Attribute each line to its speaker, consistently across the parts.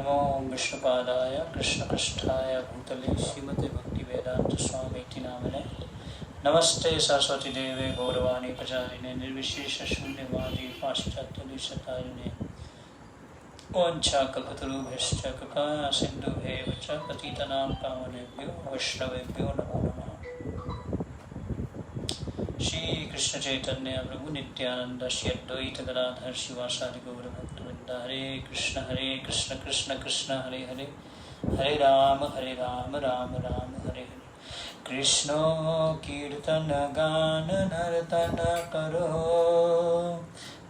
Speaker 1: नमो विष्णुपादाय कृष्णपृष्ठाय भूतले श्रीमते भक्तिवेदांत स्वामीति नामिने नमस्ते सरस्वती देवे गौरवाणी प्रचारिणे निर्विशेष शून्यवादी पाश्चात्यदेशतारिणे वाञ्छाकल्पतरुभ्यश्च कृपा सिन्धुभ्येव च पतितनां पावनेभ्यो वैष्णवेभ्यो नमो नमः। श्री कृष्ण चैतन्य प्रभु नित्यानंद श्री अद्वैत गदाधर शिवासादि गौर भक्तवृंद। हरे कृष्ण कृष्ण कृष्ण हरे हरे, हरे राम राम राम हरे हरे। कृष्ण कीर्तन गान नर्तन करो,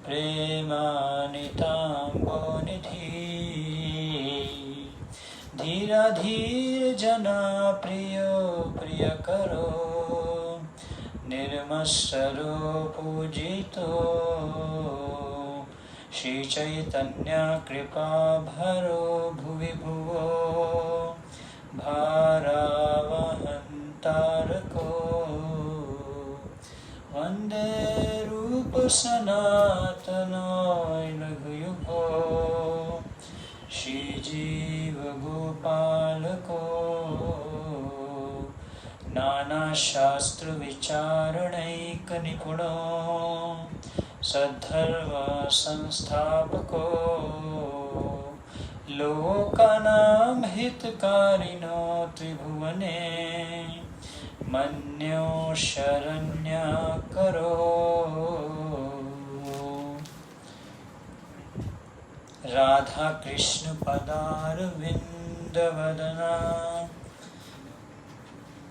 Speaker 1: प्रेमानितांबो निधि। धीरा धीर जना प्रिय प्रिय करो, निर्मत्सरो पूजितो। श्री चैतन्य कृपा भरो भुवि भुवो, भारावहंतारको। वंदे रूप सनातनो लघुयुगो, श्री जीव गोपालको। नाना शास्त्र विचारणैक निपुणो, सद्धर्म संस्थापको। लोकानां हितकारिणो त्रिभुवने, मन्यो शरण्यकरो। राधा कृष्ण पदारविंद वदना,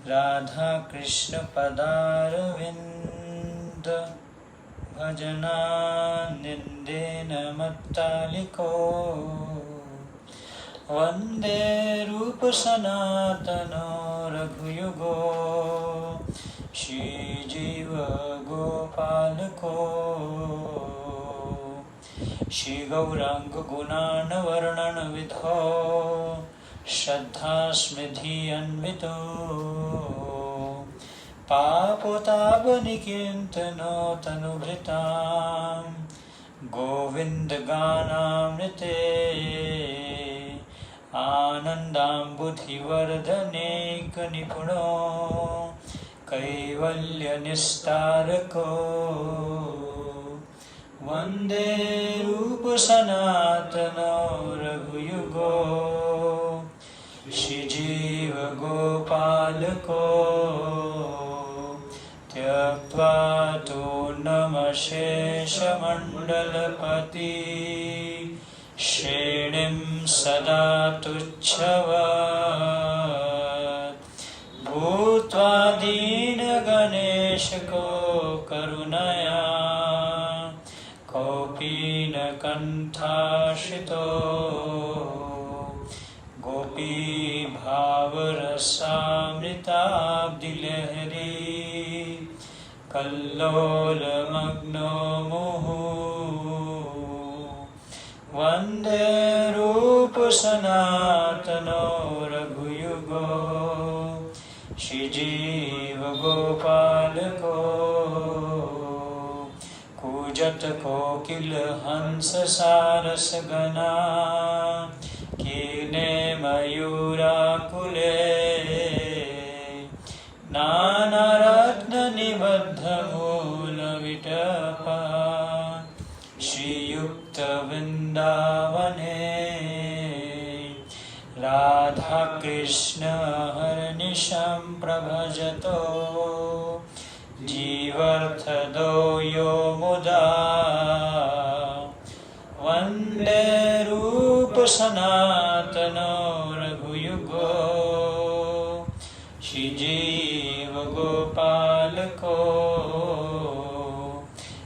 Speaker 1: राधा कृष्ण पदारविंद भजना। निंदेन मत्तालिको, वंदे रूप सनातनो रघुयुगो। श्री जीव गोपालको, श्री गौरांग गुणान वर्णन विधो। श्रद्धास्मृति अन्वितो, पापोतापनिकीर्तनो तनुभृतां। गोविंद गानामृते, आनन्दाम्बुधिवर्धनेक निपुणो। कैवल्य निस्तारको, वंदे रूप सनातनो रघुयुगो। श्री जीव गोपालको, त्यक्त्वा तूर्णमशेषमण्डलपति। श्रेणिं सदा तुच्छवत्, भूत्वा दीनगणेशको करुणया। कौपीनकण्ठाश्रितो, गोपी भावरसामृताब्धिलहरी। कल्लोलमग्नो मुहुः, वन्दे रूप सनातनो रघुयुगो। श्रीजीव गोपालको, कूजत कोकिल हंस सारस गना। कीने मयूराकुले, नानारत्न निबद्ध मूलविटपा। श्रीयुक्त वृंदावने, राधा कृष्ण हरनिशं प्रभजतो। जीवर्थदो यो मुदा, वन्दे रूप सनातनो रघुयुगो। श्री जीव गोपालको,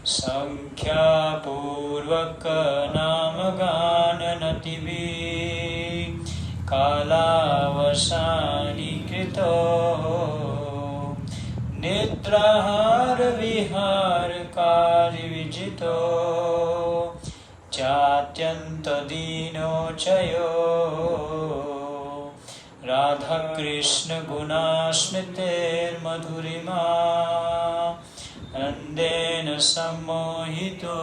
Speaker 1: संख्यापूर्वक नाम गान नतिभिः। कालावसानी कृतो, निद्राहार विहार कार्य विजितो। चात्यंत दीनो चयो, राधा कृष्ण गुणास्मृतेर्मधुरिमा। नंदेन सम्मोहितो,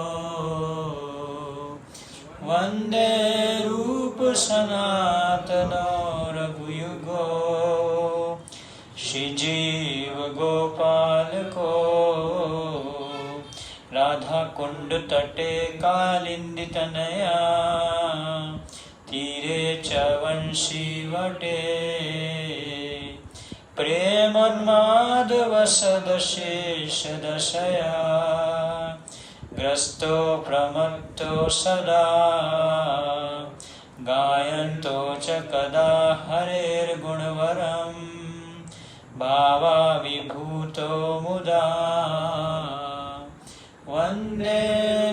Speaker 1: वंदे रूप सनातनो रघुयुगो श्री जीव गोपाल को राधा कुंड तटे कालिंदी तनया तीरे चवंशी वटे प्रेमोन्मादवसदशेष दशया ग्रस्तो प्रमत्तो सदा गायन्तो च कदा हरेर्गुणवरम् भावाविभूतो मुदा वन्दे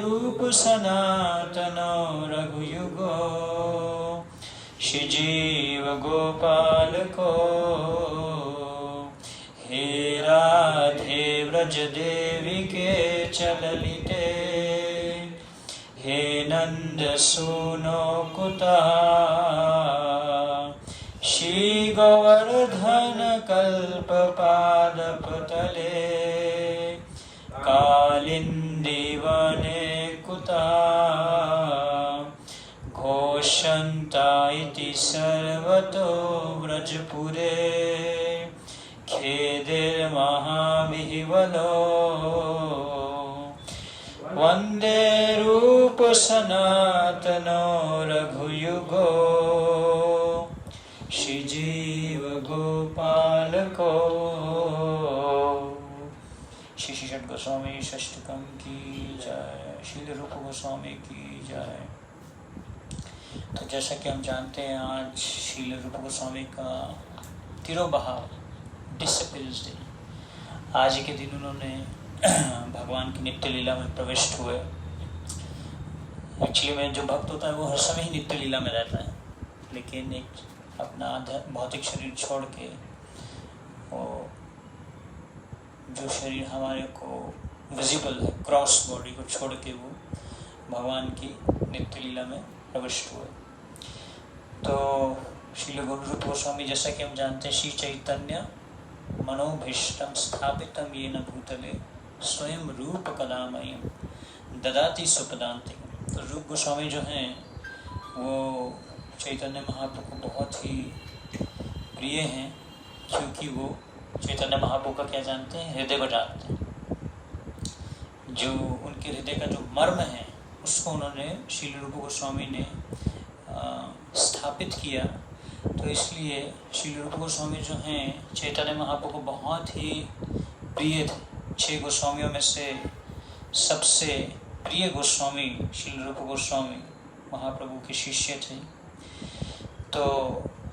Speaker 1: रूपसनातनो रघुयुगो श्रीजीव गोपाल को हे राधे व्रज देवी के चललिते हे नंद सुनो कुता श्री गोवर्धन कल्प पादप तले कालिंदी वने कुता घोषन्ता इति सर्वतो व्रजपुरे खेदिर्महाविह्वलो वन्दे रूप सनातनो रघुयुगो श्रीजीव गोपाल को। श्री षट गोस्वामी षष्टकम की जय। श्रील रूप गोस्वामी की जय। तो जैसा कि हम जानते हैं आज श्रील रूप गोस्वामी का तिरुबहाव डिसिपल्स डे। आज के दिन उन्होंने भगवान की नित्य लीला में प्रविष्ट हुए। एक्चुअली में जो भक्त होता है वो हर समय ही नित्य लीला में रहता है, लेकिन एक अपना भौतिक शरीर छोड़ के वो जो शरीर हमारे को विजिबल है क्रॉस बॉडी को छोड़ के वो भगवान की नित्य लीला में प्रविष्ट हुए। तो श्रील गुरु रूप गोस्वामी जैसा कि हम जानते हैं श्री चैतन्य मनोभीष्टम स्थापितम येन भूतले स्वयं रूप कलामयी ददाति सुपदान्तिक। तो रूप गोस्वामी जो हैं वो चैतन्य महाप्रभु को बहुत ही प्रिय हैं, क्योंकि वो चैतन्य महाप्रभु का क्या जानते हैं, हृदय को जानते हैं। जो उनके हृदय का जो मर्म है उसको उन्होंने श्रील रूप गोस्वामी ने स्थापित किया। तो इसलिए श्रील रूप गोस्वामी जो हैं चैतन्य महाप्रभु को बहुत ही प्रिय थे। 6 गोस्वामियों में से सबसे प्रिय गोस्वामी श्रील रूप गोस्वामी महाप्रभु के शिष्य थे। तो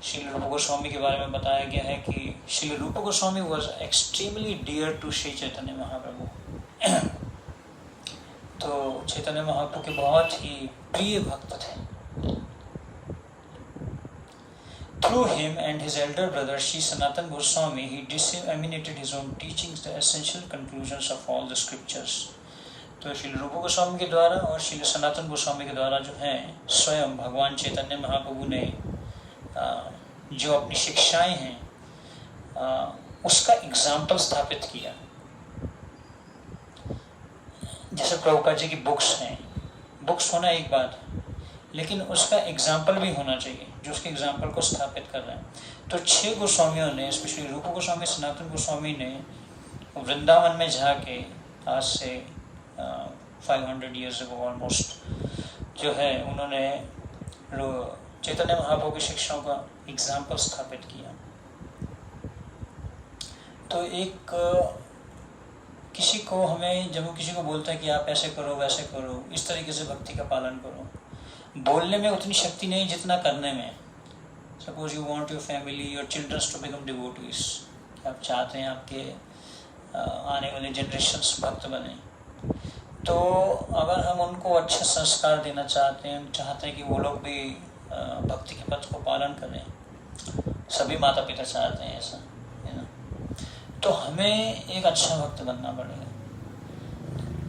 Speaker 1: श्रील रूप गोस्वामी के बारे में बताया गया है कि Srila Rupa Goswami was extremely dear to Shri Chaitanya Mahaprabhu. तो चैतन्य महाप्रभु के बहुत ही प्रिय भक्त थे। Through him and his elder brother Sri Sanatan Goswami, he disseminated his own teachings, the essential conclusions of all the scriptures. तो श्री रूप गोस्वामी के द्वारा और श्री सनातन गोस्वामी के द्वारा जो है स्वयं भगवान चैतन्य महाप्रभु ने जो अपनी शिक्षाएं हैं उसका एग्जाम्पल स्थापित किया। जैसे प्रभुपाद जी की बुक्स हैं, बुक्स होना एक बात है, लेकिन उसका एग्जाम्पल भी होना चाहिए जो उसके एग्जाम्पल को स्थापित कर रहे हैं। तो 6 गोस्वामियों ने, स्पेशली रूप गोस्वामी सनातन गोस्वामी ने वृंदावन में जाके आज से 500 ईयर्स अगो ऑलमोस्ट जो है उन्होंने चैतन्य महाप्रभु की शिक्षाओं का एग्जाम्पल स्थापित किया। तो एक किसी को हमें जब वो किसी को बोलता है कि आप ऐसे करो वैसे करो, इस तरीके से भक्ति का पालन करो, बोलने में उतनी शक्ति नहीं जितना करने में। Suppose you want your family your childrens to become devotees, आप चाहते हैं आपके आने वाले जनरेशन्स भक्त बने, तो अगर हम उनको अच्छे संस्कार देना चाहते हैं, चाहते हैं कि वो लोग भी भक्ति के पथ को पालन करें, सभी माता पिता चाहते हैं ऐसा, है ना, तो हमें एक अच्छा भक्त बनना पड़ेगा।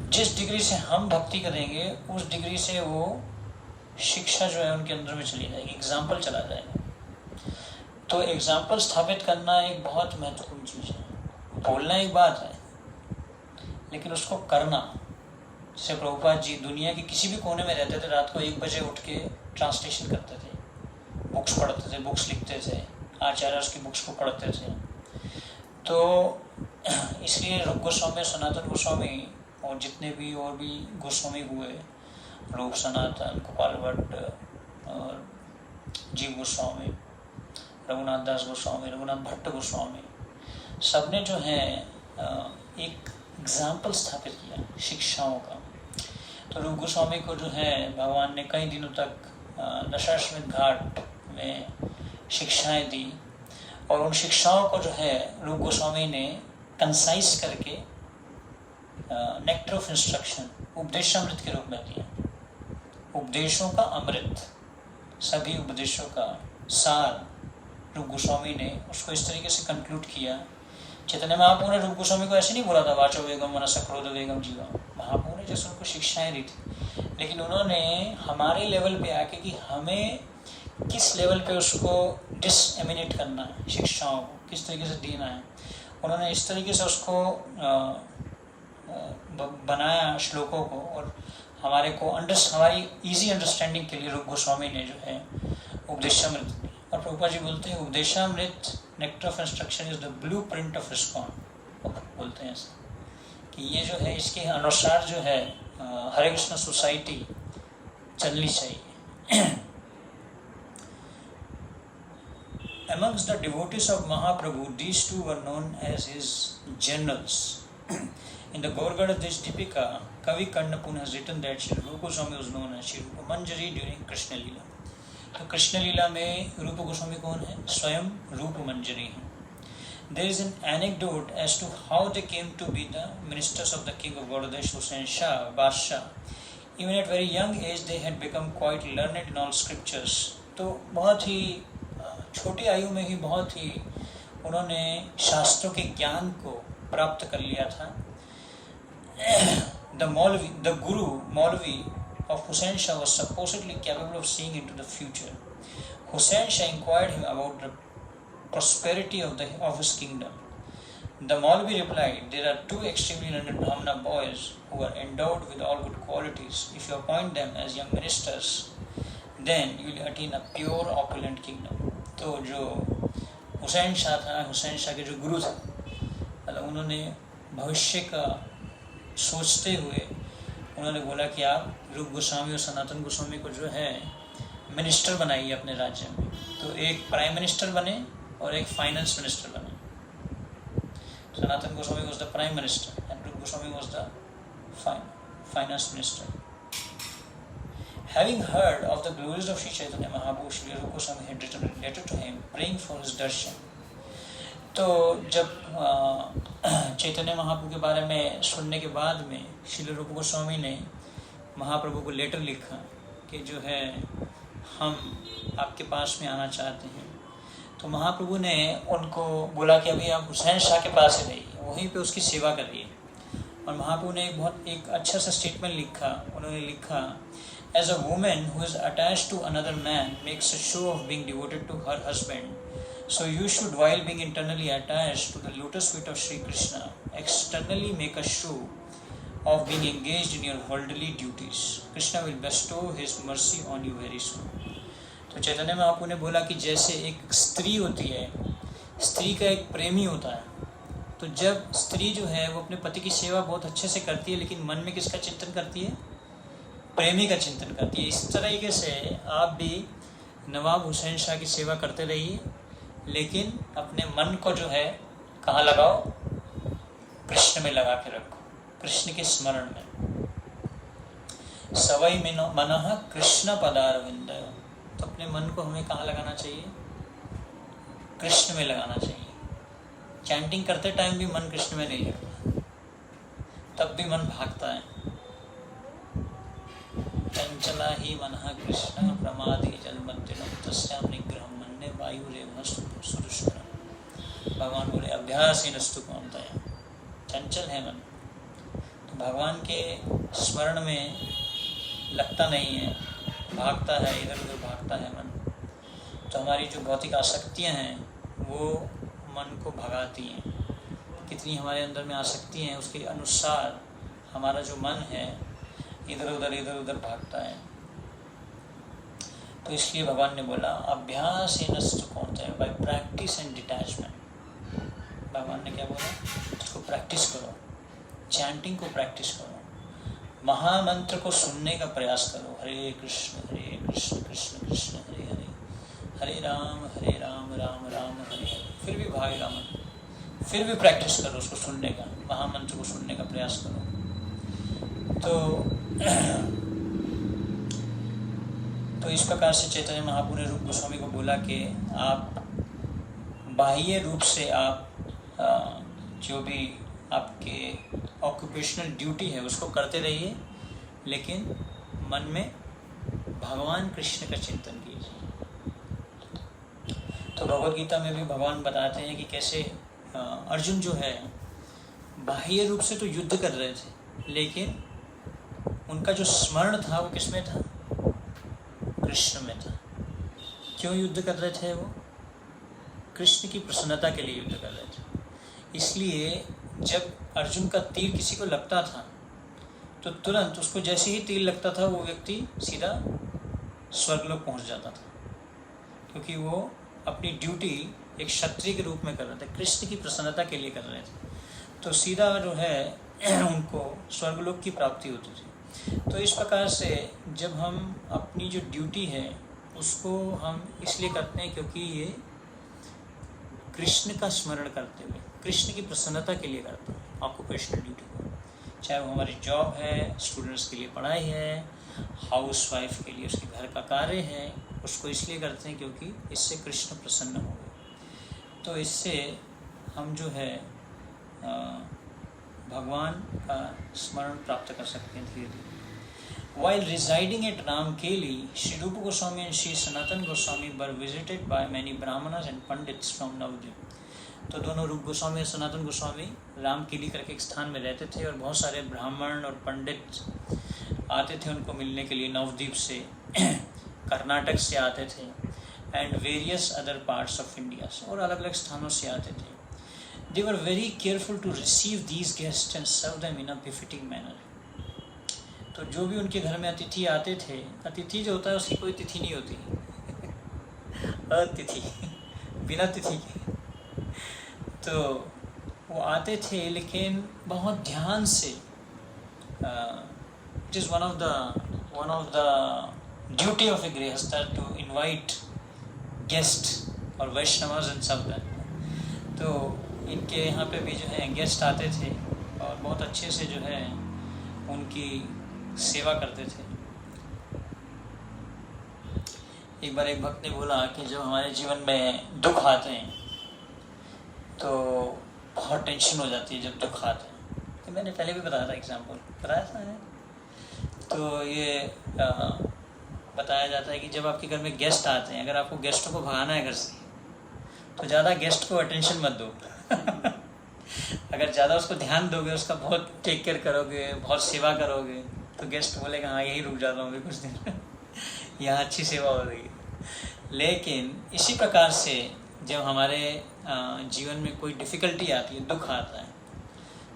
Speaker 1: जिस डिग्री से हम भक्ति करेंगे उस डिग्री से वो शिक्षा जो है उनके अंदर में चली जाएगी, एग्जाम्पल चला जाएगा। तो एग्जाम्पल स्थापित करना एक बहुत महत्वपूर्ण चीज़ है। बोलना एक बात है, लेकिन उसको करना। जैसे प्रभुपाद जी दुनिया के किसी भी कोने में रहते थे, रात को 1 बजे उठ के ट्रांसलेशन करते थे, बुक्स पढ़ते थे, बुक्स लिखते थे, आचार्य उसकी बुक्स को पढ़ते थे। तो इसलिए रूप गोस्वामी, सनातन गोस्वामी और जितने भी और भी गोस्वामी हुए, रूप सनातन, गोपाल भट्ट और जीव गोस्वामी, रघुनाथ दास गोस्वामी, रघुनाथ भट्ट गोस्वामी, सबने जो है एक एग्जाम्पल स्थापित किया शिक्षाओं का। तो रूप गोस्वामी को जो है भगवान ने कई दिनों तक दशाश्वमेध घाट में शिक्षाएं दी, और उन शिक्षाओं को जो है रूप गोस्वामी ने कंसाइज करके नेक्टर ऑफ इंस्ट्रक्शन, उपदेशामृत के रूप में दिया। उपदेशों का अमृत, सभी उपदेशों का सार रूप गोस्वामी ने उसको इस तरीके से कंक्लूड किया। चैतन्य महाप्रभु ने रूप गोस्वामी को ऐसे नहीं बोला था वाचो वेगम मनस क्रोध वेगम जीवा। महाप्रभु ने जैसे उनको शिक्षाएं दी थी, लेकिन उन्होंने हमारे लेवल पे आके कि हमें किस लेवल पे उसको डिसएमिनेट करना है, शिक्षाओं को किस तरीके से देना है, उन्होंने इस तरीके से उसको बनाया श्लोकों को, और हमारे को हमारी इजी अंडरस्टैंडिंग के लिए रूप गोस्वामी ने जो है उपदेशामृत दी। और प्रभुपाद जी बोलते हैं Upadeshamrita nectar of instruction is the blueprint of ISKCON. बोलते हैं ऐसा कि ये जो है इसके अनुसार जो है हरे कृष्ण सोसाइटी चलनी चाहिए। Amongst the devotees of Mahaprabhu, these two were known as his generals. In the Gaurgadadesh Deepika, Kavi Karnapun has written that Shri Rupa Goswami was known as Shri Rupa Manjari during Krishna Leela. तो कृष्ण लीला में रूप गोस्वामी कौन है? स्वयं रूप मंजरी हैं। There is an anecdote as to how they came to be the ministers of the king of Gaurgadesh, Hussain Shah, Badshah. Even at very young age, they had become quite learned in all scriptures. तो बहुत ही छोटी आयु में ही बहुत ही उन्होंने शास्त्रों के ज्ञान को प्राप्त कर लिया था। The guru Maulvi of Hussain Shah was supposedly capable of seeing into the future. Hussain Shah inquired him about the prosperity of his kingdom. The Maulvi replied, "There are two extremely learned Brahmana boys who are endowed with all good qualities. If you appoint them as young ministers, then you will attain a pure opulent kingdom." तो जो हुसैन शाह था, हुसैन शाह के जो गुरु थे, मतलब उन्होंने भविष्य का सोचते हुए उन्होंने बोला कि आप रूप गोस्वामी और सनातन गोस्वामी को जो है मिनिस्टर बनाइए अपने राज्य में। तो एक प्राइम मिनिस्टर बने और एक फाइनेंस मिनिस्टर बने। Sanatana Goswami was the prime minister and Rupa Goswami was the finance minister. Having heard of the glories of Sri Chaitanya Mahaprabhu, Shri Rupa Goswami had written a letter to him praying for his darshan. तो जब चैतन्य महाप्रभु के बारे में सुनने के बाद में श्री रूप गोस्वामी ने महाप्रभु को लेटर लिखा कि जो है हम आपके पास में आना चाहते हैं। तो महाप्रभु ने उनको बोला कि अभी आप हुसैन शाह के पास ही रहिए, वहीं पे उसकी सेवा करिए। और महाप्रभु ने एक अच्छा सा स्टेटमेंट लिखा। उन्होंने लिखा, As a woman who is attached to another man makes a show of being devoted to her husband, so you should, while being internally attached to the lotus feet of Sri Krishna, externally make a show of being engaged in your worldly duties. Krishna will bestow his mercy on you very soon. तो चैतन्य में आपको ने बोला कि जैसे एक स्त्री होती है, स्त्री का एक प्रेमी होता है, तो जब स्त्री जो है वो अपने पति की सेवा बहुत अच्छे से करती है, लेकिन मन में किसका चिंतन करती है? प्रेमी का चिंतन करती है। इस तरीके से आप भी नवाब हुसैन शाह की सेवा करते रहिए, लेकिन अपने मन को जो है कहाँ लगाओ? कृष्ण में लगा के रखो, कृष्ण के स्मरण में। सवई मनः कृष्ण पदारविंद। तो अपने मन को हमें कहाँ लगाना चाहिए? कृष्ण में लगाना चाहिए। चैंटिंग करते टाइम भी मन कृष्ण में नहीं लगता, तब भी मन भागता है। चंचला ही मनः कृष्ण प्रमादे जलमत्तिनम तस्याम निग्रहम मन्ये वायुरेव सुदुष्करम। भगवान बोले अभ्यास ही नस्तु कौन्तेय, चंचल है मन, तो भगवान के स्मरण में लगता नहीं है, भागता है, इधर उधर भागता है मन। तो हमारी जो भौतिक आसक्तियाँ हैं वो मन को भगाती हैं। कितनी हमारे अंदर में आसक्ति हैं, उसके अनुसार हमारा जो मन है इधर उधर भागता है। तो इसलिए भगवान ने बोला अभ्यास कौनते हैं, बाय प्रैक्टिस एंड डिटैचमेंट। भगवान ने क्या बोला, इसको प्रैक्टिस करो, चैंटिंग को प्रैक्टिस करो, महामंत्र को सुनने का प्रयास करो, हरे कृष्ण कृष्ण कृष्ण हरे हरे, हरे राम राम राम हरे हरे। फिर भी भाई राम, फिर भी प्रैक्टिस करो उसको सुनने का, महामंत्र को सुनने का प्रयास करो। तो इस प्रकार से चैतन्य महाप्रभु ने रूप गोस्वामी को बोला कि आप बाह्य रूप से आप जो भी आपके ऑक्यूपेशनल ड्यूटी है उसको करते रहिए, लेकिन मन में भगवान कृष्ण का चिंतन कीजिए। तो भगवद गीता में भी भगवान बताते हैं कि कैसे अर्जुन जो है बाह्य रूप से तो युद्ध कर रहे थे, लेकिन उनका जो स्मरण था वो किसमें था, कृष्ण में था। क्यों युद्ध कर रहे थे वो, कृष्ण की प्रसन्नता के लिए युद्ध कर रहे थे। इसलिए जब अर्जुन का तीर किसी को लगता था तो तुरंत उसको जैसे ही तीर लगता था वो व्यक्ति सीधा स्वर्गलोक पहुंच जाता था, क्योंकि वो अपनी ड्यूटी एक क्षत्रिय के रूप में कर रहे थे, कृष्ण की प्रसन्नता के लिए कर रहे थे। तो सीधा जो है उनको स्वर्गलोक की प्राप्ति होती थी। तो इस प्रकार से जब हम अपनी जो ड्यूटी है उसको हम इसलिए करते हैं क्योंकि ये कृष्ण का स्मरण करते हुए कृष्ण की प्रसन्नता के लिए करते हैं ऑक्यूपेशनल ड्यूटी को, चाहे वो हमारी जॉब है, स्टूडेंट्स के लिए पढ़ाई है, हाउस वाइफ के लिए उसके घर का कार्य है, उसको इसलिए करते हैं क्योंकि इससे कृष्ण प्रसन्न हो गए। तो इससे हम जो है भगवान का स्मरण प्राप्त कर सकते हैं धीरे धीरे। While residing at Ramkeli, Sri Rupa Goswami and Sri Sanatan Goswami were visited by many brahmanas and pandits from Navadvip. तो दोनों रूप गोस्वामी और सनातन गोस्वामी रामकेली करके एक स्थान में रहते थे और बहुत सारे ब्राह्मण और पंडित आते थे उनको मिलने के लिए, नवद्वीप से, कर्नाटक से आते थे, and various other parts of India, और अलग अलग स्थानों से आते थे। They were very careful to receive these guests and serve them in a befitting manner. तो जो भी उनके घर में अतिथि आते थे, अतिथि जो होता है उसकी कोई तिथि नहीं होती अतिथि बिना तिथि के, तो वो आते थे लेकिन बहुत ध्यान से। It is one of the duty of a गृहस्थ टू इनवाइट गेस्ट और वैष्णवज एंड सब दैट। तो इनके यहाँ पे भी जो है गेस्ट आते थे और बहुत अच्छे से जो है उनकी सेवा करते थे। एक बार एक भक्त ने बोला कि जब हमारे जीवन में दुख आते हैं तो बहुत टेंशन हो जाती है जब दुख आते हैं। तो मैंने पहले भी बताया था, एग्जाम्पल बताया था है। तो ये बताया जाता है कि जब आपके घर में गेस्ट आते हैं, अगर आपको गेस्टों को भगाना है घर से तो ज़्यादा गेस्ट को अटेंशन मत दो अगर ज़्यादा उसको ध्यान दोगे, उसका बहुत टेक केयर करोगे, बहुत सेवा करोगे, तो गेस्ट बोलेगा हाँ यही रुक जाता हूँ अभी कुछ दिन यहाँ अच्छी सेवा हो रही है। लेकिन इसी प्रकार से जब हमारे जीवन में कोई डिफ़िकल्टी आती है, दुख आता है,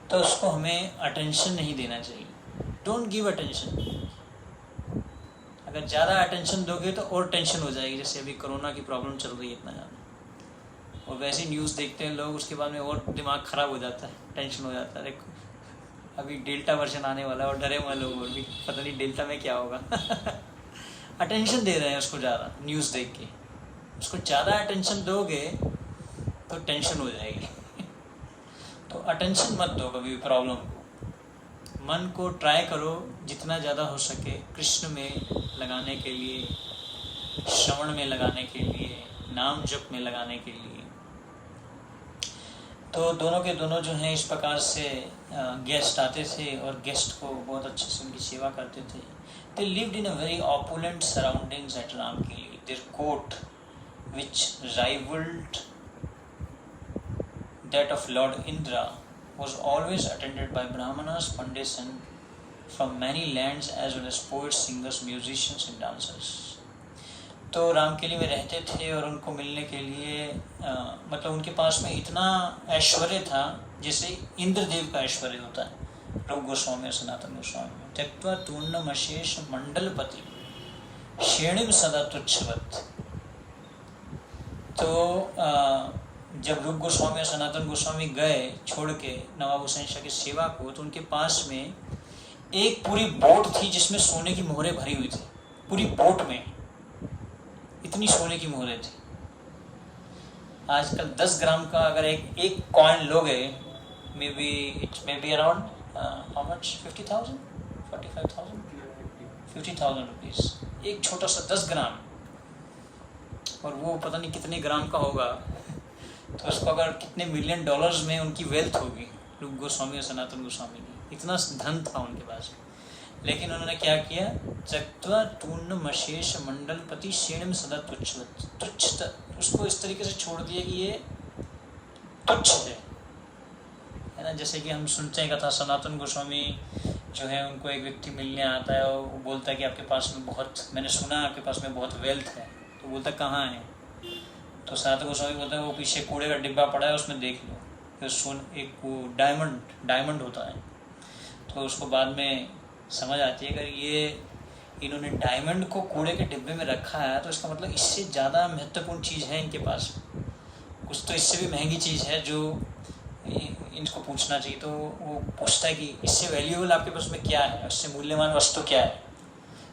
Speaker 1: तो उसको हमें अटेंशन नहीं देना चाहिए। Don't give attention. अगर ज़्यादा अटेंशन दोगे तो और टेंशन हो जाएगी, जैसे अभी कोरोना की प्रॉब्लम चल रही है इतना ज़्यादा, और वैसे ही न्यूज़ देखते हैं लोग, उसके बाद में और दिमाग ख़राब हो जाता है, टेंशन हो जाता है। देखो अभी डेल्टा वर्जन आने वाला है और डरे हुए लोग, और भी पता नहीं डेल्टा में क्या होगा अटेंशन दे रहे हैं उसको ज़्यादा, न्यूज़ देख के उसको ज़्यादा अटेंशन दोगे तो टेंशन हो जाएगी तो अटेंशन मत दो कभी भी प्रॉब्लम को। मन को ट्राई करो जितना ज़्यादा हो सके कृष्ण में लगाने के लिए, श्रवण में लगाने के लिए, नाम जप में लगाने के लिए। तो दोनों के दोनों जो हैं इस प्रकार से गेस्ट आते थे और गेस्ट को बहुत अच्छे से उनकी सेवा करते थे। They lived in a very opulent surroundings at Ramkeli. Their court, which rivaled that of Lord Indra, was always attended by brahmanas, pandits, and from many lands, as well as poets, singers, musicians, and dancers. तो रामकेली में रहते थे और उनको मिलने के लिए मतलब उनके पास में इतना ऐश्वर्य था जैसे इंद्रदेव का ऐश्वर्य होता है। रूप गोस्वामी और सनातन गोस्वामी त्यक्त्वा तूर्णमशेष मंडलपति श्रेणिम सदा तुच्छवत। तो जब रूप गोस्वामी और सनातन गोस्वामी गए छोड़ के नवाब हुसैन शाह की सेवा को, तो उनके पास में एक पूरी बोट थी जिसमें सोने की मोहरें भरी हुई थी। पूरी बोट में इतनी सोने की मोहरें थी। आजकल 10 ग्राम का अगर एक कॉइन लोगे, may be around how much, 50,000 45,000 50,000 rupees. एक छोटा सा 10 ग्राम, और वो पता नहीं कितने ग्राम का होगा, तो उसको अगर कितने मिलियन डॉलर्स में उनकी वेल्थ होगी रूप गोस्वामी और सनातन गोस्वामी की, इतना धन था उनके पास। लेकिन उन्होंने क्या किया, त्यक्त्वा तूर्णमशेष मंडलपति श्रेणिम सदा तुच्छवत। तुच्छ, उसको इस तरीके से छोड़ दिया कि ये तुच्छ है ना। जैसे कि हम सुनते हैं कथा, सनातन गोस्वामी जो है उनको एक व्यक्ति मिलने आता है और वो बोलता है कि आपके पास में बहुत, मैंने सुना आपके पास में बहुत वेल्थ है। तो बोलता है कहाँ है, तो सनातन गोस्वामी बोलता है वो पीछे कूड़े का डिब्बा पड़ा है उसमें देख लो। फिर एक वो डायमंड होता है। तो उसको बाद में समझ आती है अगर ये इन्होंने डायमंड को कूड़े के डिब्बे में रखा है तो इसका मतलब इससे ज़्यादा महत्वपूर्ण चीज़ है इनके पास, कुछ तो इससे भी महंगी चीज़ है जो इनको पूछना चाहिए। तो वो पूछता है कि इससे वैल्यूएबल आपके पास में क्या है, उससे मूल्यवान वस्तु क्या है।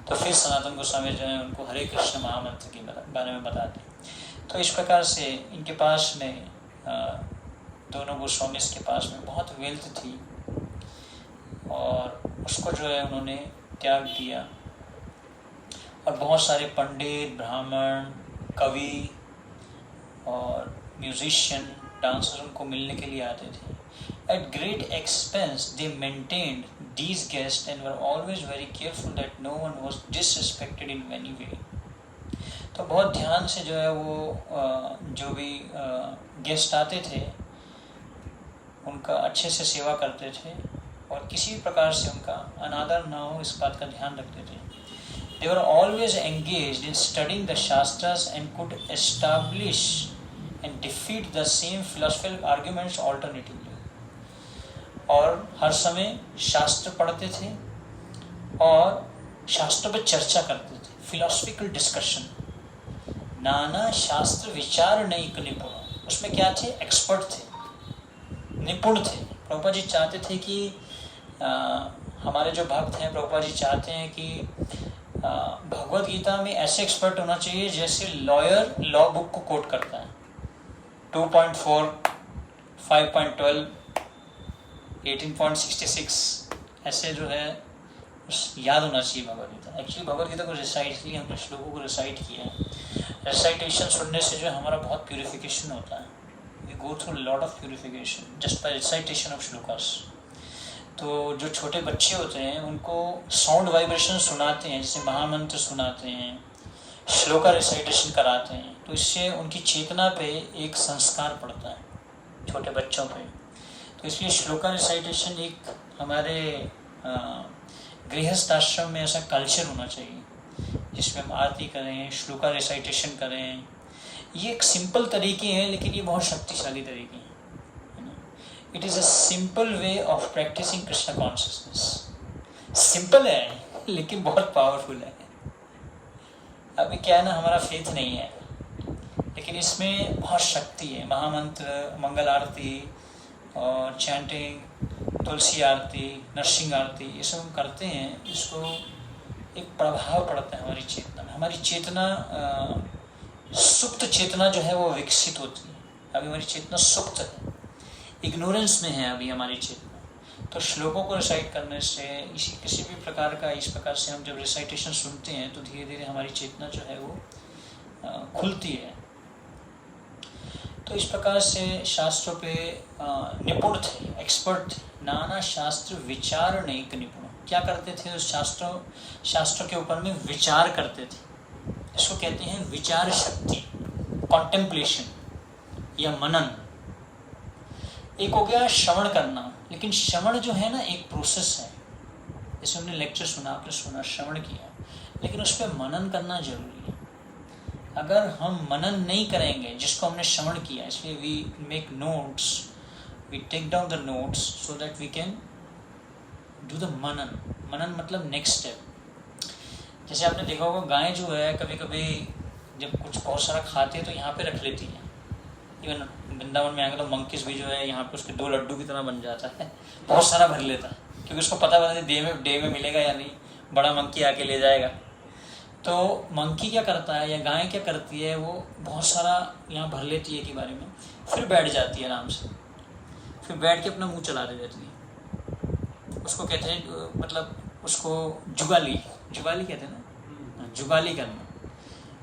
Speaker 1: तो फिर सनातन गोस्वामी जो है उनको हरे कृष्ण महामंत्र के बारे में बताते हैं। तो इस प्रकार से इनके पास में दोनों गोस्वामी के पास में बहुत वेल्थ थी, और उसको जो है उन्होंने त्याग दिया। और बहुत सारे पंडित, ब्राह्मण, कवि और म्यूजिशियन, डांसर उनको मिलने के लिए आते थे। At great expense they maintained these guests and were always very careful that no one was disrespected in any way. तो बहुत ध्यान से जो है वो जो भी गेस्ट आते थे उनका अच्छे से सेवा करते थे, और किसी प्रकार से उनका अनादर ना हो इस बात का ध्यान रखते थे। They were always engaged in studying the Shastras and could establish and defeat the same philosophical arguments alternatively. और हर समय शास्त्र पढ़ते थे और शास्त्रों पर चर्चा करते थे, फिलोसफिकल डिस्कशन। नाना शास्त्र विचार नैक निपुण, उसमें क्या थे, एक्सपर्ट थे, निपुण थे। प्रभुपाद जी चाहते थे कि हमारे जो भक्त हैं, प्रभुपाद जी चाहते हैं कि भगवद गीता में ऐसे एक्सपर्ट होना चाहिए जैसे लॉयर लॉ बुक को कोट करता है। 2.4, 5.12, 18.66 ऐसे जो है याद होना चाहिए भगवद गीता। एक्चुअली भगवद गीता को रिसाइट, इसलिए हमने श्लोकों को रिसाइट किया है। रिसाइटेशन सुनने से जो है हमारा बहुत प्यूरिफिकेशन होता है। We go through lot of purification just by recitation of shlokas. तो जो छोटे बच्चे होते हैं उनको साउंड वाइब्रेशन सुनाते हैं, जैसे महामंत्र सुनाते हैं, श्लोका रिसाइटेशन कराते हैं, तो इससे उनकी चेतना पे एक संस्कार पड़ता है छोटे बच्चों पे। तो इसलिए श्लोका रिसाइटेशन एक हमारे गृहस्थ आश्रम में ऐसा कल्चर होना चाहिए जिसमें हम आरती करें, श्लोका रिसाइटेशन करें। ये एक सिंपल तरीके हैं लेकिन ये बहुत शक्तिशाली तरीके हैं। It is a simple way of practising Krishna consciousness. Simple है लेकिन बहुत पावरफुल है। अभी क्या है ना, हमारा फेथ नहीं है लेकिन इसमें बहुत शक्ति है। महामंत्र, मंगल आरती और चैंटिंग, तुलसी आरती, नरसिंह आरती, ये सब हम करते हैं। इसको एक प्रभाव पड़ता है हमारी चेतना में। हमारी चेतना सुप्त चेतना जो है वो विकसित होती है। अभी हमारी चेतना सुप्त है, इग्नोरेंस में है अभी हमारी चेतना। तो श्लोकों को रिसाइट करने से, इसी किसी भी प्रकार का इस प्रकार से हम जब रिसाइटेशन सुनते हैं तो धीरे धीरे हमारी चेतना जो है वो खुलती है। तो इस प्रकार से शास्त्रों पे निपुण थे, एक्सपर्ट थे। नाना शास्त्र विचार नैक निपुण, क्या करते थे उस शास्त्रों के ऊपर में विचार करते थे। इसको कहते हैं विचार शक्ति, कॉन्टेम्पलेशन या मनन। एक हो गया श्रवण करना, लेकिन श्रवण जो है ना एक प्रोसेस है। जैसे हमने लेक्चर सुना, आपने सुना, श्रवण किया, लेकिन उस पर मनन करना जरूरी है। अगर हम मनन नहीं करेंगे जिसको हमने श्रवण किया, इसलिए we make notes, we take down the notes so that we can do the मनन। मनन मतलब नेक्स्ट स्टेप। जैसे आपने देखा होगा गाय जो है कभी कभी जब कुछ बहुत सारा खाती है तो यहाँ पे रख लेती है। इवन वृंदावन में आएंगे तो मंकीज भी जो है यहाँ पे उसके 2 लड्डू की तरह बन जाता है, बहुत सारा भर लेता है, क्योंकि उसको पता है डे में मिलेगा या नहीं, बड़ा मंकी आके ले जाएगा। तो मंकी क्या करता है या गाय क्या करती है, वो बहुत सारा यहाँ भर लेती है कि बारे में, फिर बैठ जाती है आराम से, फिर बैठ के अपना मुंह चला रही रहती है। उसको कहते हैं, मतलब उसको जुगाली कहते हैं ना, जुगाली करना।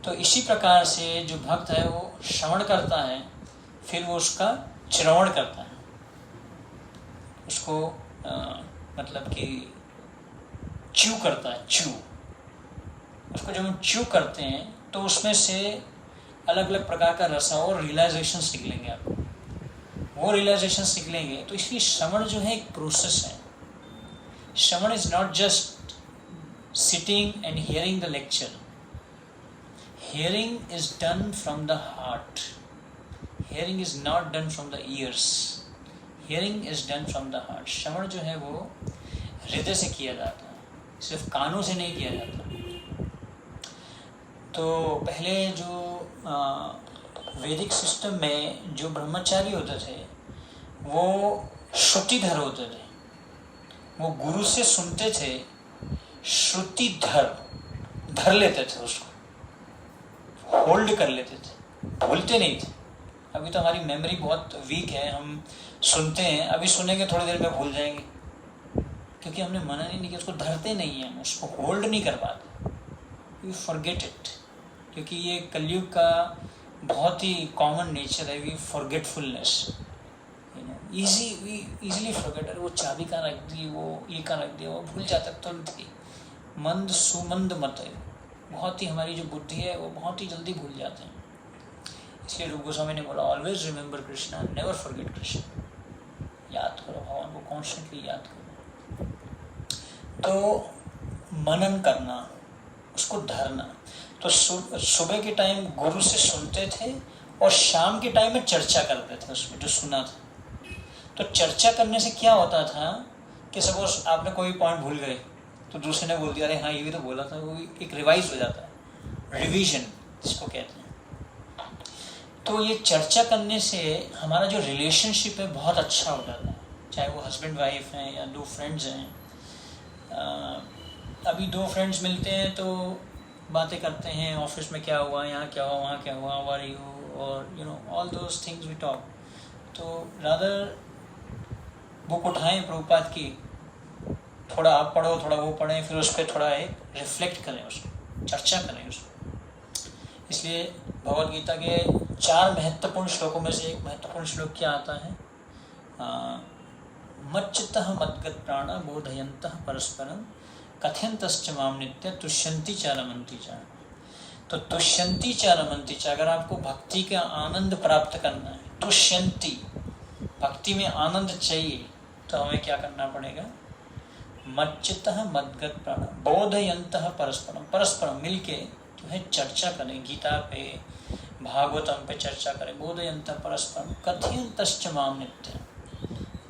Speaker 1: तो इसी प्रकार से जो भक्त है वो श्रवण करता है, फिर वो उसका श्रवण करता है, उसको मतलब कि च्यू करता है, च्यू। उसको जब हम च्यू करते हैं तो उसमें से अलग अलग प्रकार का रस और रियलाइजेशंस निकलेंगे, आपको वो रियलाइजेशंस निकलेंगे। तो इसलिए श्रवण जो है एक प्रोसेस है। श्रवण is not just sitting and hearing the lecture. Hearing is done from the heart. Hearing is not done from the ears. Hearing is done from the heart. श्रवण जो है वो हृदय से किया जाता है, सिर्फ कानों से नहीं किया जाता। तो पहले जो वैदिक सिस्टम में जो ब्रह्मचारी होते थे वो श्रुतिधर होते थे, वो गुरु से सुनते थे, श्रुतिधर धर लेते थे, उसको होल्ड कर लेते थे, भूलते नहीं थे। अभी तो हमारी मेमोरी बहुत वीक है, हम सुनते हैं, अभी सुनेंगे थोड़ी देर में भूल जाएंगे, क्योंकि हमने मना नहीं किया, उसको धरते नहीं हैं, उसको होल्ड नहीं कर पाते, वी फॉरगेट इट। क्योंकि ये कलयुग का बहुत ही कॉमन नेचर है, वी फॉरगेटफुलनेस, इजीली फॉरगेट। वो चाबी का रख दी, वो ये का रख दिया, वो भूल जाता तुरंत ही। मंद सुमंद मत है, बहुत ही हमारी जो बुद्धि है वो बहुत ही जल्दी भूल जाते हैं। इसलिए रूप गोस्वामी ने बोला, always remember Krishna, never forget Krishna. याद करो भगवान को, कॉन्स्टेंटली याद करो। तो मनन करना, उसको धरना। तो सुबह के टाइम गुरु से सुनते थे और शाम के टाइम में चर्चा करते थे उसमें जो सुना था। तो चर्चा करने से क्या होता था कि सपोज आपने कोई पॉइंट भूल गए तो दूसरे ने बोल दिया, अरे हाँ ये भी तो बोला था, वो एक रिवाइज हो जाता है, रिवीजन जिसको कहते हैं। तो ये चर्चा करने से हमारा जो रिलेशनशिप है बहुत अच्छा हो जाता है, चाहे वो हस्बैंड वाइफ हैं या 2 फ्रेंड्स हैं। अभी 2 फ्रेंड्स मिलते हैं तो बातें करते हैं, ऑफिस में क्या हुआ, यहाँ क्या हुआ, वहाँ क्या हुआ, हाउ आर यू, और you know all those things we talk. तो रादर बुक उठाएं प्रभुपाद की, थोड़ा आप पढ़ो, थोड़ा वो पढ़ें, फिर उस पर थोड़ा एक रिफ्लेक्ट करें, उसको चर्चा करें उसको। इसलिए भगवद गीता के 4 महत्वपूर्ण श्लोकों में से एक महत्वपूर्ण श्लोक क्या आता है, मच्चित्तः मद्गत प्राणा बोधयन्तः परस्परम कथयन्तश्च माम नित्य तुष्यन्ति च रमन्ति च। तो तुष्यन्ति च रमन्ति च, अगर आपको भक्ति का आनंद प्राप्त करना है, तुष्यन्ति, भक्ति में आनंद चाहिए, तो हमें क्या करना पड़ेगा, मच्चित्तः मद्गत प्राण बोधयन्तः परस्परम, परस्परम मिलके जो है चर्चा करें, गीता पे भागवतम पे चर्चा करें, बोधयन्तः परस्परम कथयन्तश्च माम नित्य,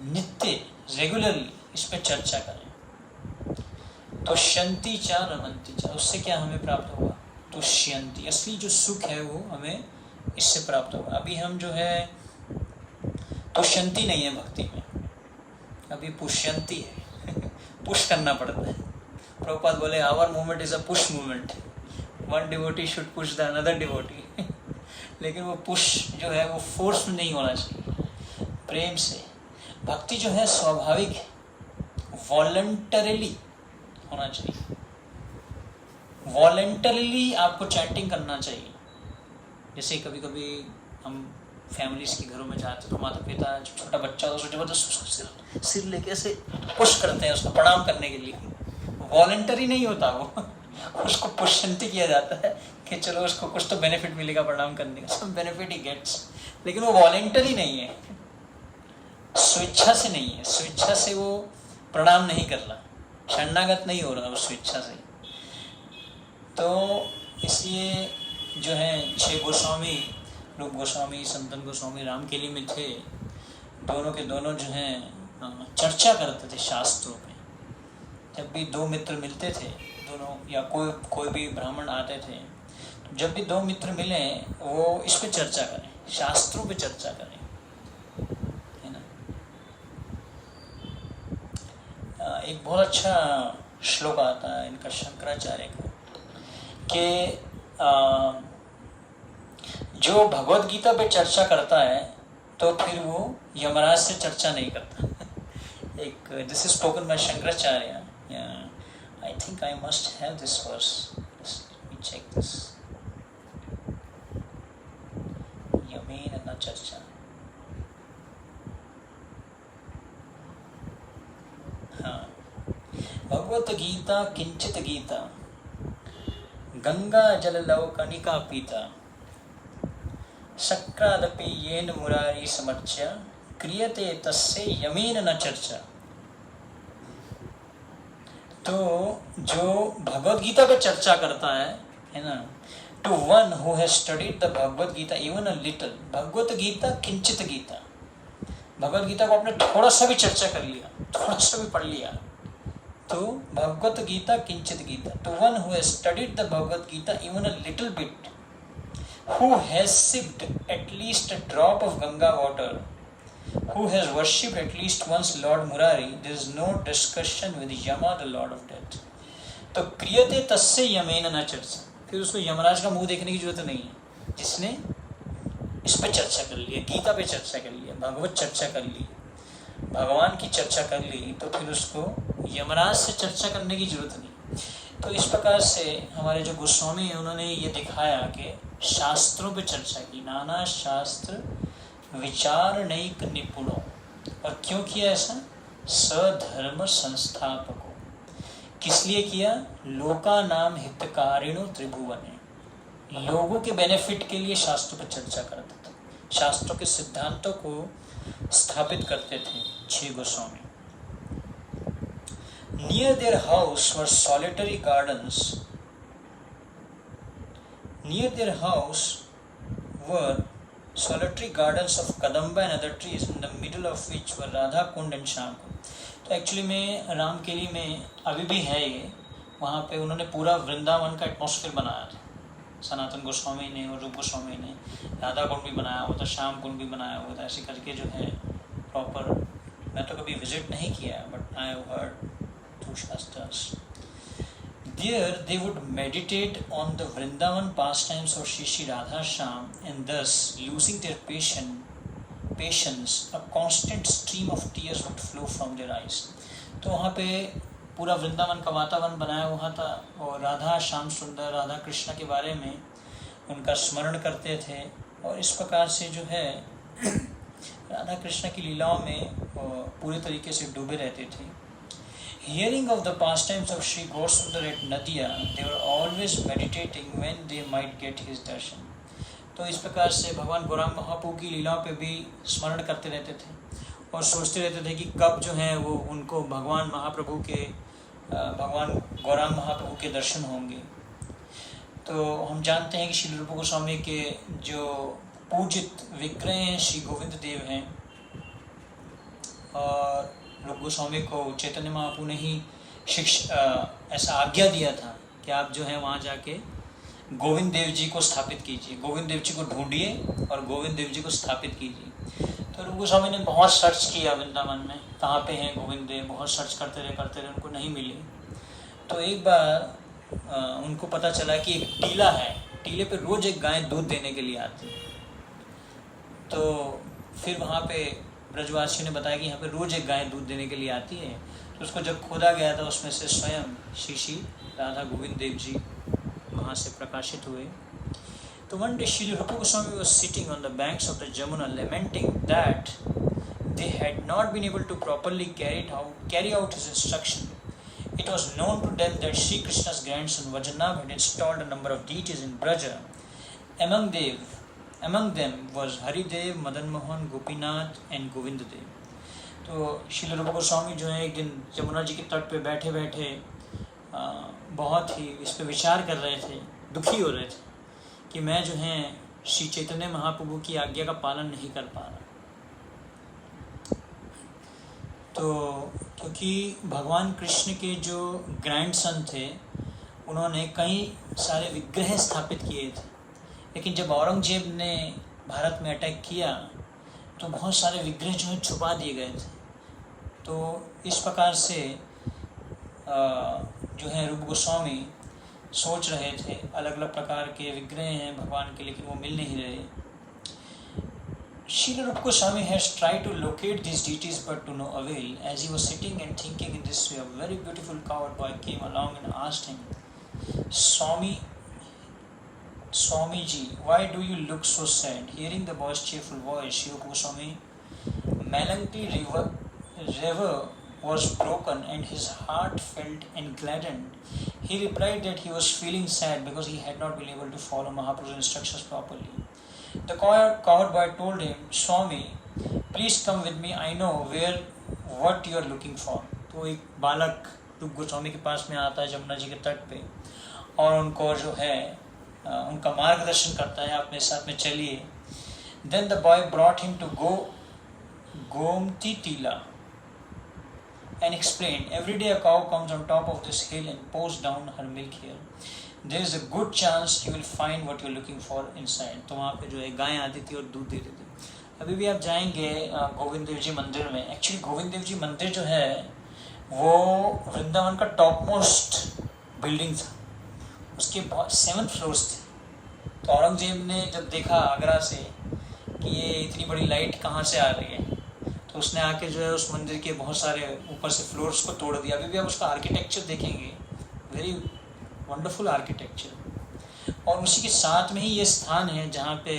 Speaker 1: नित्य रेगुलरली इस पे चर्चा करें। तुष्यन्ति च रमन्ति च, उससे क्या हमें प्राप्त होगा, तुष्यन्ति, असली जो सुख है वो हमें इससे प्राप्त होगा। अभी हम जो है तुष्यन्ति नहीं है भक्ति में, अभी पुष्यन्ति है, पुश करना पड़ता है। प्रभुपाद बोले, our movement is a push movement, one devotee should push the another devotee. लेकिन वो पुश जो है वो फोर्स में नहीं होना चाहिए, प्रेम से। भक्ति जो है स्वाभाविक है, वॉलंटरीली होना चाहिए, वॉलंटरीली आपको चैंटिंग करना चाहिए। जैसे कभी कभी हम फैमिलीज के घरों में जाते तो माता पिता, छोटा बच्चा हो तो जबरदस्त सिर लेके ऐसे पुश करते हैं उसको प्रणाम करने के लिए, वॉलंटरी नहीं होता वो, उसको पुष्यन्ति किया जाता है कि चलो उसको कुछ तो बेनिफिट मिलेगा प्रणाम करने का, सब बेनिफिट ही गेट्स, लेकिन वो वॉलंटरी नहीं है, स्वेच्छा से नहीं है, स्वेच्छा से वो प्रणाम नहीं कर रहा, शरणागत नहीं हो रहा उस स्वेच्छा से। तो इसलिए जो है 6 गोस्वामी, रूप गोस्वामी, संतन गोस्वामी रामकेली में थे, दोनों के दोनों जो हैं चर्चा करते थे शास्त्रों पे। जब भी 2 मित्र मिलते थे दोनों या कोई भी ब्राह्मण आते थे, तो जब भी दो मित्र मिले वो इस पे चर्चा करें, शास्त्रों पे चर्चा करें, है ना। एक बहुत अच्छा श्लोक आता है इनका शंकराचार्य का कि जो भगवत गीता पे चर्चा करता है तो फिर वो यमराज से चर्चा नहीं करता। एक this is spoken by Shankaracharya. I think I must have this verse, check this. यमेन न चर्चा। हाँ, भगवत गीता किंचित गीता, गंगा जल लव कणिका पीता, शक्रादपि येन मुरारी समर्च्य, क्रियते तस्य यमेन न चर्चा। तो जो भगवत गीता पे चर्चा करता है ना, to one who has studied the Bhagavad Gita even a little, Bhagavad Gita किंचित गीता, भगवत गीता को आपने थोड़ा सा भी चर्चा कर लिया, थोड़ा सा भी पढ़ लिया, तो भगवत गीता किंचित Gita, to one who has studied the Bhagavad Gita even a little bit, who has sipped at least a drop of Ganga water, who has worshipped at least once Lord Murari, there is no discussion with Yama, the Lord of Death. तो क्रियते तस्य Yemen न चर्चा, फिर उसको यमराज का मुंह देखने की जरूरत नहीं है, जिसने इस पे चर्चा कर ली, गीता पे चर्चा कर ली, भगवत चर्चा कर ली, भगवान की चर्चा कर ली, तो फिर उसको यमराज से चर्चा करने की जरूरत नहीं। तो इस प्रकार से हमारे जो गोस्वामी हैं उन्होंने ये दिखाया कि शास्त्रों पे चर्चा की, नाना शास्त्र विचार नैक निपुणों। और क्यों किया ऐसा? सधर्म संस्थापकों। किस लिए किया? लोका नाम हितकारिणो त्रिभुवने, लोगों के बेनिफिट के लिए शास्त्रों पर चर्चा करते थे, शास्त्रों के सिद्धांतों को स्थापित करते थे छह Goswami. Near their house were solitary gardens. Near their house were solitary gardens of Kadamba and other trees, in the middle of which were Radha Kund and Shyam Kund. तो एक्चुअली में रामकेली में अभी भी है ये, वहाँ पे उन्होंने पूरा वृंदावन का एटमॉस्फेयर बनाया था, सनातन गोस्वामी ने और रूप गोस्वामी ने। राधा कुंड भी बनाया हुआ था, श्याम कुंड भी बनाया हुआ था, ऐसे करके जो है प्रॉपर। मैं तो कभी विजिट नहीं किया, but I have heard through Shastras. There they would meditate on the Vrindavan pastimes of Shri Radha Shyam, and thus losing their patience, a constant stream of tears would flow from their eyes. तो वहाँ पे पूरा वृंदावन का वातावरण बनाया हुआ था और राधा श्याम सुंदर, राधा कृष्ण के बारे में उनका स्मरण करते थे, और इस प्रकार से जो है राधा कृष्ण की लीलाओं में पूरे तरीके से डूबे रहते थे। Hearing of the pastimes of Sri Gaurasundar at Nadia, they were always meditating when they might get his darshan. तो इस प्रकार से भगवान गौरांग महाप्रभु की लीलाओं पे भी स्मरण करते रहते थे और सोचते रहते थे कि कब जो है वो उनको भगवान गौरांग महाप्रभु के दर्शन होंगे। तो हम जानते हैं कि श्री रूप गोस्वामी के जो पूजित विग्रह हैं श्री गोविंद देव हैं, और रूप गोस्वामी को चैतन्य महाप्रभु ने ही ऐसा आज्ञा दिया था कि आप जो है वहाँ जाके गोविंद देव जी को स्थापित कीजिए, गोविंद देव जी को ढूंढिए और गोविंद देव जी को स्थापित कीजिए। तो रूप गोस्वामी ने बहुत सर्च किया वृंदावन में, कहाँ पे हैं गोविंद देव, बहुत सर्च करते रहे, उनको नहीं मिले। तो एक बार उनको पता चला कि एक टीला है, टीले पे रोज एक गाय दूध देने के लिए आती है। तो फिर वहाँ पे ब्रजवासी ने बताया कि यहाँ पे रोज एक गाय दूध देने के लिए आती है। तो उसको जब खोदा गया था, उसमें से स्वयं श्री राधा गोविंद देव जी वहाँ से प्रकाशित हुए। तो one day Srila Rupa Goswami was sitting on the banks of the Jamuna lamenting that they had not been able to properly carry out his instruction. It was known to them that Sri Krishna's grandson Vajranabh had installed a number of deities in Braja. Among them was Haridev, Madan Mohan, Gopinath and Govind Dev. तो श्रील रूप गोस्वामी जो है एक दिन यमुना जी के तट पे बैठे बैठे बहुत ही इस पे विचार कर रहे थे, दुखी हो रहे थे कि मैं जो है श्री चैतन्य महाप्रभु की आज्ञा का पालन नहीं कर पा रहा। तो क्योंकि भगवान कृष्ण के जो ग्रैंडसन थे उन्होंने कई सारे विग्रह स्थापित किए थे, लेकिन जब औरंगजेब ने भारत में अटैक किया तो बहुत सारे विग्रह जो है छुपा दिए गए थे। तो इस प्रकार से जो है रूप गोस्वामी सोच रहे थे, अलग अलग प्रकार के विग्रह हैं भगवान के, लेकिन वो मिल नहीं रहे। Srila Rupa Goswami has tried to locate these deities but to no avail. As he was sitting and thinking in this way, a very beautiful cowherd boy came along and asked him, Swamiji, why do you look so sad? Hearing the boy's cheerful voice, Srila Rupa Goswami melancholy river was broken and his heart felt and gladdened. He replied that he was feeling sad because he had not been able to follow Mahaprabhu's instructions properly. The cowherd boy told him, Swami, please come with me, I know what you are looking for. तो एक बालक रूप गोस्वामी के पास में आता है जमुना जी के तट पे और उनको जो है उनका मार्गदर्शन करता है, अपने साथ में चलिए. Then the boy brought him to Gomti Tila and explained, every day a cow comes on top of this hill and pours down her milk here. There is a good chance you will find what you are looking for inside. तो वहाँ पे जो है गाय आती थी और दूध देती थी. अभी भी आप जाएंगे गोविंद देव जी मंदिर में. एक्चुअली गोविंद देव जी मंदिर जो है वो वृंदावन का टॉप मोस्ट बिल्डिंग था, उसके 7 फ्लोर्स थे. तो औरंगजेब ने जब देखा आगरा से कि ये इतनी बड़ी लाइट कहाँ से आ रही है, तो उसने आके जो है उस मंदिर के बहुत सारे ऊपर से फ्लोर्स को तोड़ दिया. अभी भी आप उसका आर्किटेक्चर देखेंगे, वेरी वंडरफुल आर्किटेक्चर. और उसी के साथ में ही ये स्थान है जहाँ पे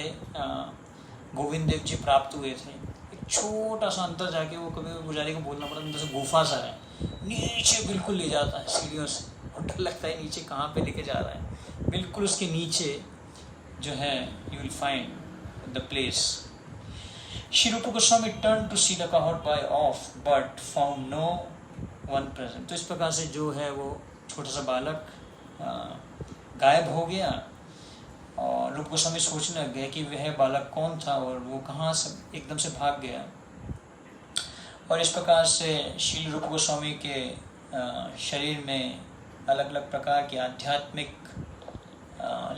Speaker 1: गोविंद देव जी प्राप्त हुए थे. एक छोटा सा अंदर जाके वो कभी पुजारी को बोलना पड़ता है, अंदर से गुफा सा है, नीचे बिल्कुल ले जाता है सीढ़ियों से, और डर लगता है नीचे कहाँ पे लेके जा रहा है. बिल्कुल उसके नीचे जो है you will find the place. Sri Rupa Goswami turned to see the cowherd boy off, but found no one present. तो इस प्रकार से जो है वो छोटा सा बालक गायब हो गया और रूप गोस्वामी सोचने लग गए कि वह बालक कौन था और वो कहाँ से एकदम से भाग गया. और इस प्रकार से श्री रूप गोस्वामी के शरीर में अलग अलग प्रकार के आध्यात्मिक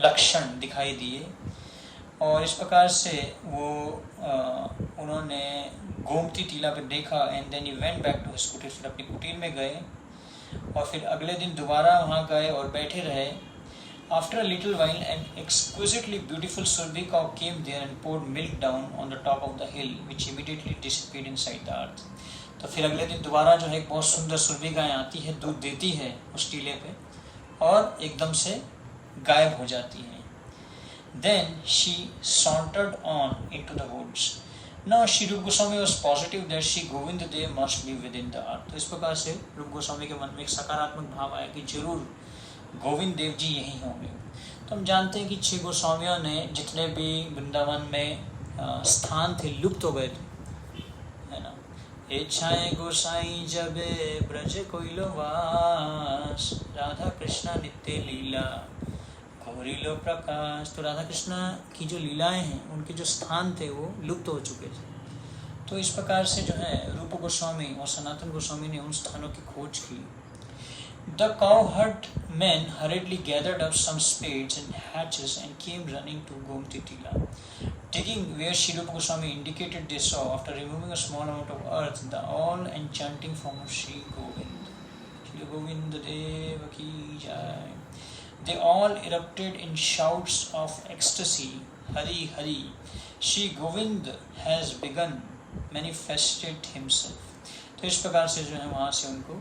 Speaker 1: लक्षण दिखाई दिए. और इस प्रकार से वो उन्होंने गोमती टीला पर देखा. And then he went back to his kutir. फिर अपनी कुटीर में गए और फिर अगले दिन दोबारा वहाँ गए और बैठे रहे. After a little while an exquisitely beautiful Surabhi cow came there and poured milk down on the top of the hill which immediately disappeared inside the earth. तो फिर अगले दिन दोबारा जो है एक बहुत सुंदर सुरभि गाय आती है, दूध देती है उस टीले पे और एकदम से गायब हो जाती है. Then she sauntered on into the woods. Now Sri Rupa Goswami was positive that Sri Govinda Dev must be within the earth. तो इस प्रकार से रूप गोस्वामी के मन में एक सकारात्मक भाव आया कि जरूर गोविंद देव जी यही होंगे. तो हम जानते हैं कि 6 गोस्वामियों ने जितने भी वृंदावन में स्थान थे लुप्त हो गए थे, है ना. इच्छाएं गोसाई जब ब्रज कोइलो वास, राधा कृष्णा नित्य लीला लीलो प्रकाश. तो राधा कृष्णा की जो लीलाएं हैं उनके जो स्थान थे वो लुप्त हो चुके थे. तो इस प्रकार से जो है रूप गोस्वामी और सनातन गोस्वामी ने उन स्थानों की खोज की. The cowherd men hurriedly gathered up some spades and hatchets and came running to Gomti Tila. Digging where Sri Rupa Goswami indicated, they saw, after removing a small amount of earth, the all enchanting form of Sri Govind. Sri Govind Deva ki jai. They all erupted in shouts of ecstasy. Hari Hari, Sri Govind has begun manifested himself. तो इस प्रकार से जो है वहाँ से उनको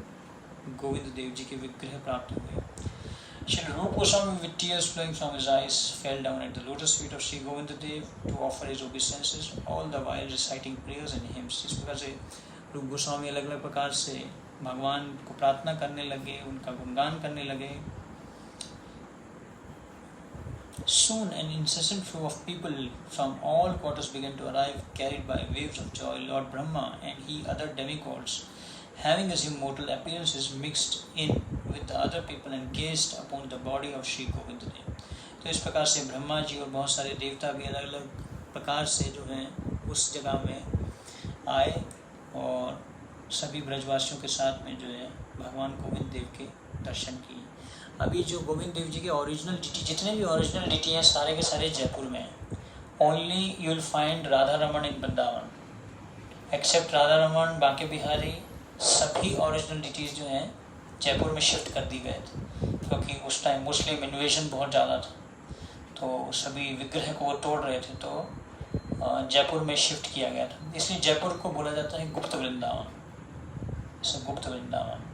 Speaker 1: गोविंद देव जी के विग्रह प्राप्त हुए. Shri Rupa Goswami, with tears flowing from his eyes, fell down at the lotus feet of Sri Govinda Dev to offer his obeisances, all the while reciting prayers and hymns. इस प्रकार से रूप गोस्वामी अलग अलग प्रकार से भगवान को प्रार्थना करने लगे, उनका गुणगान करने लगे. Soon an incessant flow of people from all quarters began to arrive, carried by waves of joy. Lord Brahma and he other demigods, having assumed mortal appearances, mixed in with the other people and gazed upon the body of Sri Govinda Dev. तो इस प्रकार से ब्रह्मा जी और बहुत सारे देवता भी अलग अलग प्रकार से जो हैं उस जगह में आए और सभी ब्रजवासियों के साथ में जो है भगवान गोविंद देव के दर्शन किए. अभी जो गोविंद देव जी के ओरिजिनल डिटी, जितने भी ओरिजिनल डिटी हैं सारे के सारे जयपुर में हैं। Only you will find Radha Raman in Vrindavan, except Radha Raman, Banke Bihari, सभी ओरिजिनल डिटीज़ जो हैं जयपुर में शिफ्ट कर दी गए थे, क्योंकि उस टाइम मुस्लिम इन्वेजन बहुत ज़्यादा था, तो सभी विग्रह को वो तोड़ रहे थे, तो जयपुर में शिफ्ट किया गया था। इसलिए जयपुर को बोला जाता है गुप्त वृंदावन, गुप्त Vrindavan.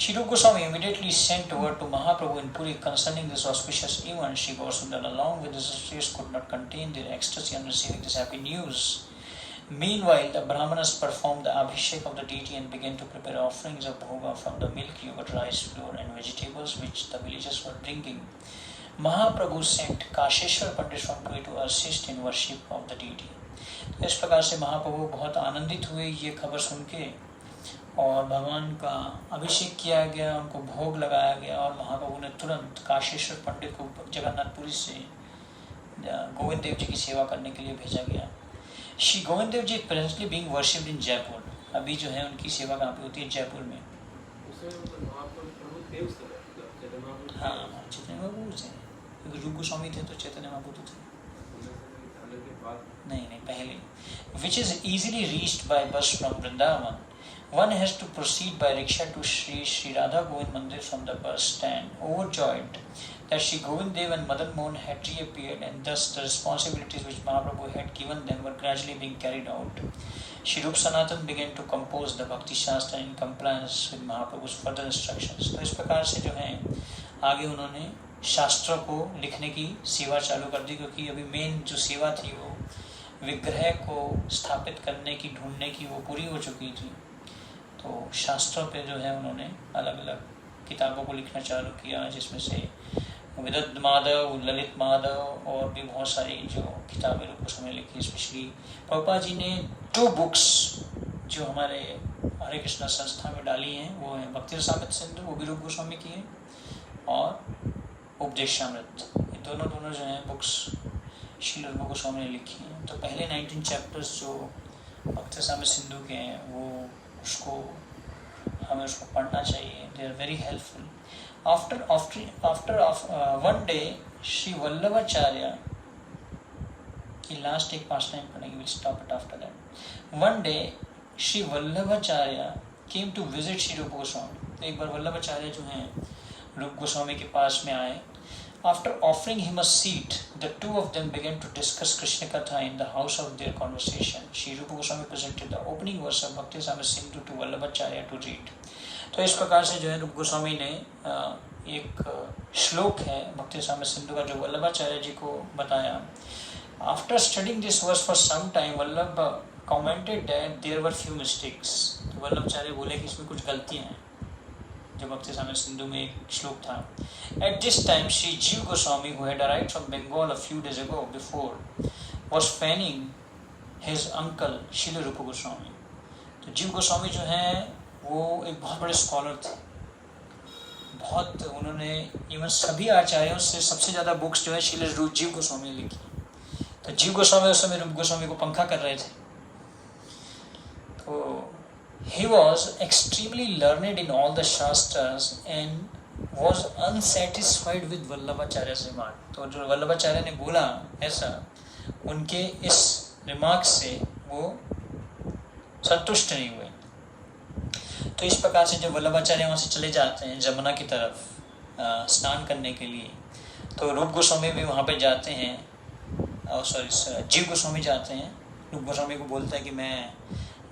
Speaker 1: Shri Rupa Goswami immediately sent word to Mahaprabhu in Puri concerning this auspicious event. Shri Gaurasundar, along with his associates, could not contain their ecstasy on receiving this happy news. Meanwhile, the Brahmanas performed the abhishek of the deity and began to prepare offerings of bhoga from the milk, yogurt, rice, flour, and vegetables which the villagers were drinking. Mahaprabhu sent Kasheshwar Pandit from Puri to assist in worship of the deity. इस प्रकार से महाप्रभु बहुत आनंदित हुए ये खबर सुन के, और भगवान का अभिषेक किया गया, उनको भोग लगाया गया, और महाप्रभु ने तुरंत काशेश्वर पंडित को जगन्नाथपुरी से गोविंद देव जी की सेवा करने के लिए भेजा गया। Shri Govind Dev ji presently being worshipped in Jaipur, अभी जो है उनकी सेवा कहाँ पे होती है? जयपुर में। हाँ, चैतन्य महाप्रभु से, क्योंकि रूप गोस्वामी थे तो चैतन्य महाप्रभु थे। नहीं, पहले। Which is easily reached by bus from Vrindavan. One has to proceed by rickshaw to Sri Radha Govind Mandir from the bus stand. Overjoyed that Sri Govind Dev and Madan Mohan had reappeared, and thus the responsibilities which Mahaprabhu had given them were gradually being carried out, Sri Rup Sanatan began to compose the Bhakti Shastra in compliance with Mahaprabhu's further instructions. तो इस प्रकार से जो है आगे उन्होंने शास्त्रों को लिखने की सेवा चालू कर दी, क्योंकि अभी मेन जो सेवा थी वो विग्रह को स्थापित करने की, ढूंढने की, वो पूरी हो चुकी थी। तो शास्त्रों पे जो है उन्होंने अलग अलग किताबों को लिखना चालू किया, जिसमें से विदग्ध माधव, ललित माधव और भी बहुत सारी जो किताबें रूप गोस्वामी लिखी। स्पेशली प्रभुपाद जी ने 2 बुक्स जो हमारे हरे कृष्णा संस्था में डाली हैं, वो है भक्ति रसामृत सिंधु, वो भी रूप गोस्वामी की है, और उपदेशामृत। ये दोनों जो हैं बुक्स श्री रूप गोस्वामी ने लिखी हैं। तो पहले 19 चैप्टर्स जो भक्ति रसामृत सिंधु के हैं, वो हमें उसको पढ़ना चाहिए। They are very helpful. After one day Shri Vallabhacharya की लास्ट एक पास टाइम पढ़ेंगे, will stop it after that. One day Shri Vallabhacharya came to visit Shri Rupa Goswami. एक बार वल्लभाचार्य जो हैं रूप गोस्वामी के पास में आए। After offering him a seat, the two of them began to discuss Krishna Katha in the house of their conversation. Shri Rupa Goswami presented the opening verse of Bhakti Rasamrita Sindhu to Vallabhacharya to read. तो इस प्रकार से जो है रूप गोस्वामी ने एक श्लोक है भक्ति रामामृत सिंधु का, जो वल्लभाचार्य जी को बताया। After studying this verse for some time, Vallabha commented that there were few mistakes. तो वल्लभाचार्य बोले कि इसमें कुछ गलतियां हैं, जो भक्ति रामामृत सिंधु में एक श्लोक था। At this time, Sri Jiva Goswami, who had arrived from Bengal a few days ago before, was fanning his uncle Srila Rupa Goswami. तो जीव गोस्वामी जो हैं वो एक बहुत बड़े स्कॉलर थे, बहुत उन्होंने इवन सभी आचार्यों से सबसे ज़्यादा बुक्स जो है श्रील जीव गोस्वामी ने लिखी। तो जीव गोस्वामी उस समय रूप गोस्वामी को पंखा कर रहे थे। तो he was extremely learned in all the shastras and was unsatisfied with Vallabhacharya's remark. तो जो वल्लभाचार्य ने बोला ऐसा, उनके इस रिमार्क से वो संतुष्ट नहीं हुए। तो इस प्रकार से जब वल्लभाचार्य वहाँ से चले जाते हैं जमुना की तरफ स्नान करने के लिए, तो रूप गोस्वामी भी वहाँ पे जाते हैं, जीव गोस्वामी जाते हैं। रूप गोस्वामी को बोलता है कि मैं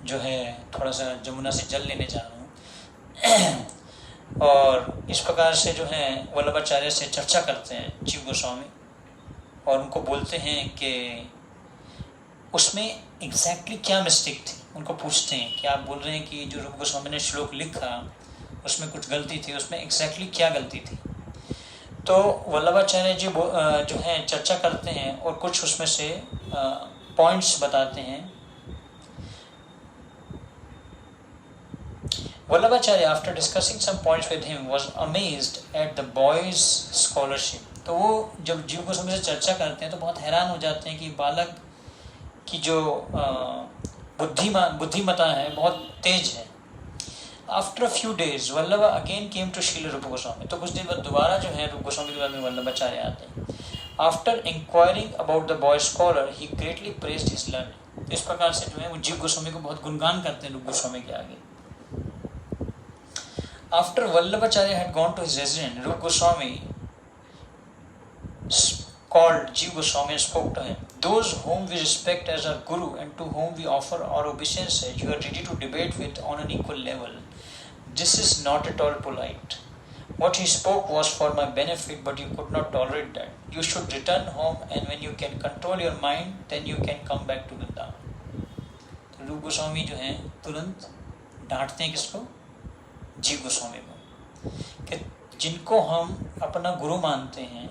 Speaker 1: जो है थोड़ा सा जमुना से जल लेने जा रहा हूँ। और इस प्रकार से जो है वल्लभाचार्य से चर्चा करते हैं जीव गोस्वामी, और उनको बोलते हैं कि उसमें एग्जैक्टली क्या मिस्टेक थी। उनको पूछते हैं कि आप बोल रहे हैं कि जो रूप गोस्वामी ने श्लोक लिखा उसमें कुछ गलती थी, उसमें एग्जैक्टली क्या गलती थी। तो वल्लभाचार्य जी जो है चर्चा करते हैं और कुछ उसमें से पॉइंट्स बताते हैं। Vallabhacharya, after discussing some points with him, was amazed at the boy's scholarship. तो वो जब जीव गोस्वामी से चर्चा करते हैं तो बहुत हैरान हो जाते हैं कि बालक की जो बुद्धिमत्ता है बहुत तेज है। After a few days Vallabha again came to Srila Rupa Goswami. तो कुछ दिन बाद दोबारा जो है रूप गोस्वामी के बाद में वल्लभाचार्य आते हैं। After enquiring about the boy scholar he greatly praised his learning. इस प्रकार से जो है वो जीव गोस्वामी को बहुत गुणगान करते हैं रूप गोस्वामी के आगे। After Vallabhacharya had gone to his resident, Rupa Goswami called Jiva Goswami and spoke to him. Those whom we respect as our guru and to whom we offer our obeisances, you are ready to debate with on an equal level. This is not at all polite. What he spoke was for my benefit, but you could not tolerate that. You should return home, and when you can control your mind, then you can come back to Vrindavan. तो रूप गोस्वामी जो हैं तुरंत डांटते हैं किसको? जीव गोस्वामी को, कि जिनको हम अपना गुरु मानते हैं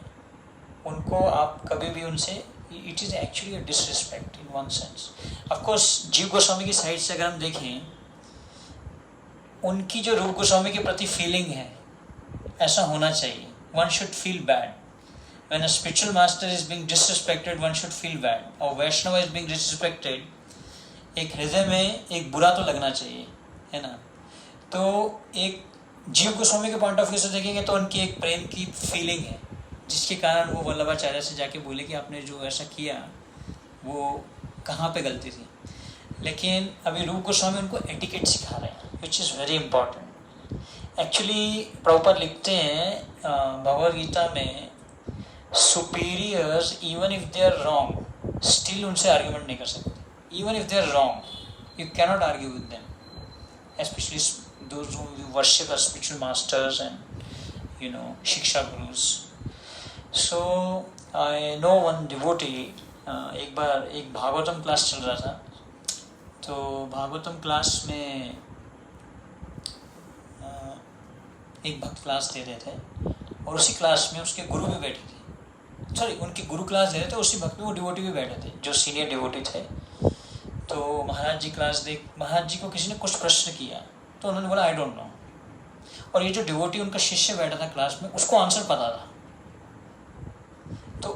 Speaker 1: उनको आप कभी भी उनसे, it is actually a disrespect in one sense. Of course जीव गोस्वामी की साइड से अगर हम देखें, उनकी जो रूप गोस्वामी के प्रति फीलिंग है, ऐसा होना चाहिए। One should feel bad when a spiritual master is being disrespected, one should feel bad. और वैष्णव इज बीइंग डिसरिस्पेक्टेड, एक हृदय में एक बुरा तो लगना चाहिए, है ना। तो एक जीव गोस्वामी के पॉइंट ऑफ व्यू से देखेंगे तो उनकी एक प्रेम की फीलिंग है, जिसके कारण वो वल्लभाचार्य से जाके बोले कि आपने जो ऐसा किया वो कहाँ पे गलती थी। लेकिन अभी रूप गोस्वामी उनको एटिकेट सिखा रहे हैं, which is very important. Actually Prabhupada लिखते हैं भगवद गीता में, superiors even if they are wrong still उनसे आर्ग्यूमेंट नहीं कर सकते। Even if they are wrong you cannot argue with them, especially those whom you worship as spiritual masters and शिक्षा gurus. So I know one devotee, एक बार एक Bhagavatam class चल रहा था, तो भागवतम क्लास में एक भक्त क्लास दे रहे थे और उसी क्लास में उसके गुरु भी बैठे थे। सॉरी, उनके गुरु क्लास दे रहे थे, उसी भक्त में वो डिवोटी भी बैठे थे जो सीनियर डिवोटी थे। तो महाराज जी क्लास देख, महाराज जी को किसी ने कुछ प्रश्न किया तो उन्होंने बोला आई डोंट नो, और ये जो डिवोटी उनका शिष्य बैठा था क्लास में उसको आंसर पता था। तो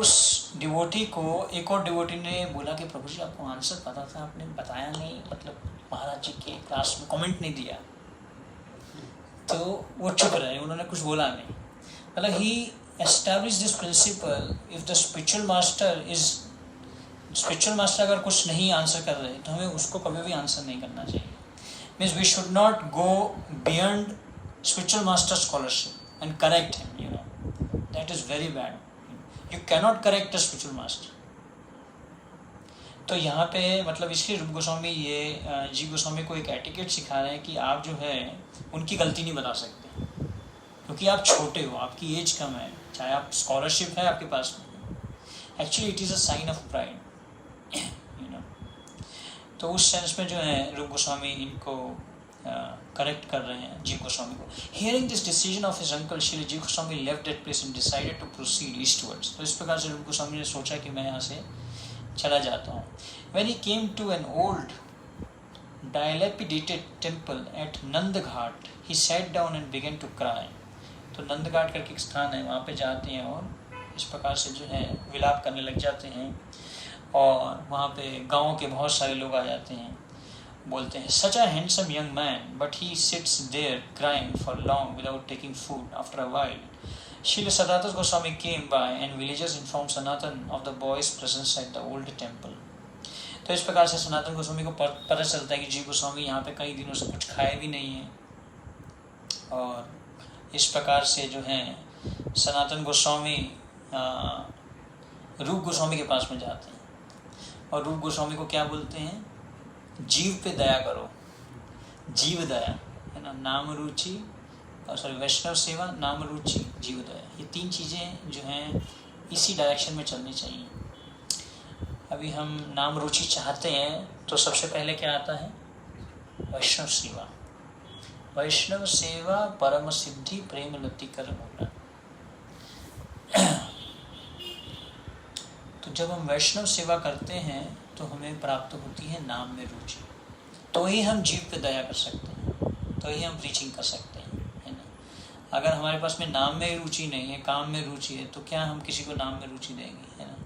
Speaker 1: उस डिवोटी को एक और डिवोटी ने बोला कि प्रभु जी आपको आंसर पता था, आपने बताया नहीं, मतलब महाराज जी के क्लास में कमेंट नहीं दिया। तो वो चुप रहे, उन्होंने कुछ बोला नहीं। मतलब ही establish this principle, if the spiritual master अगर कुछ नहीं आंसर कर रहे तो हमें उसको कभी भी आंसर नहीं करना चाहिए। Means we should not go beyond spiritual master scholarship and correct him, that is very bad. You cannot correct the spiritual master. तो यहाँ पे मतलब इसलिए रूप गोस्वामी ये जीव गोस्वामी को एक एटिकेट सिखा रहे हैं कि आप जो है उनकी गलती नहीं बता सकते, क्योंकि आप छोटे हो, आपकी एज कम है, चाहे आप स्कॉलरशिप है आपके पास में, actually it is a sign of pride, तो उस सेंस में जो है रूप गोस्वामी इनको करेक्ट कर रहे हैं जीव गोस्वामी को। Hearing this decision of his uncle Shri Jiva Goswami left that place and decided to proceed eastwards. तो इस प्रकार से रूप गोस्वामी ने सोचा कि मैं यहाँ से चला जाता हूँ। When he came to an old dilapidated temple at Nandghat, he sat down and began to cry. तो नंदघाट करके एक स्थान है, वहाँ पे जाते हैं और इस प्रकार से जो है विलाप करने लग जाते हैं। और वहाँ पे गाँव के बहुत सारे लोग आ जाते हैं, बोलते हैं such a handsome young man, but he sits there crying for long without taking food. After a while, Srila Sanatana Goswami came by and villagers informed Sanatan of the boy's presence at the old temple. तो इस प्रकार से सनातन गोस्वामी को पता चलता है कि जीव गोस्वामी यहाँ पे कई दिनों से कुछ खाए भी नहीं है। और इस प्रकार से जो है सनातन गोस्वामी रूप गोस्वामी के पास में जाते हैं और रूप गोस्वामी को क्या बोलते हैं, जीव पे दया करो, जीव दया, है ना, नाम रुचि और सॉरी वैष्णव सेवा, नाम रुचि, जीव दया, ये तीन चीज़ें जो हैं इसी डायरेक्शन में चलनी चाहिए। अभी हम नाम रुचि चाहते हैं तो सबसे पहले क्या आता है, वैष्णव सेवा। वैष्णव सेवा परम सिद्धि प्रेम लति कर होना। तो जब हम वैष्णव सेवा करते हैं तो हमें प्राप्त होती है नाम में रुचि, तो ही हम जीव पे दया कर सकते हैं, तो ही हम प्रीचिंग कर सकते हैं, है ना। अगर हमारे पास में नाम में रुचि नहीं है, काम में रुचि है, तो क्या हम किसी को नाम में रुचि देंगे, है ना।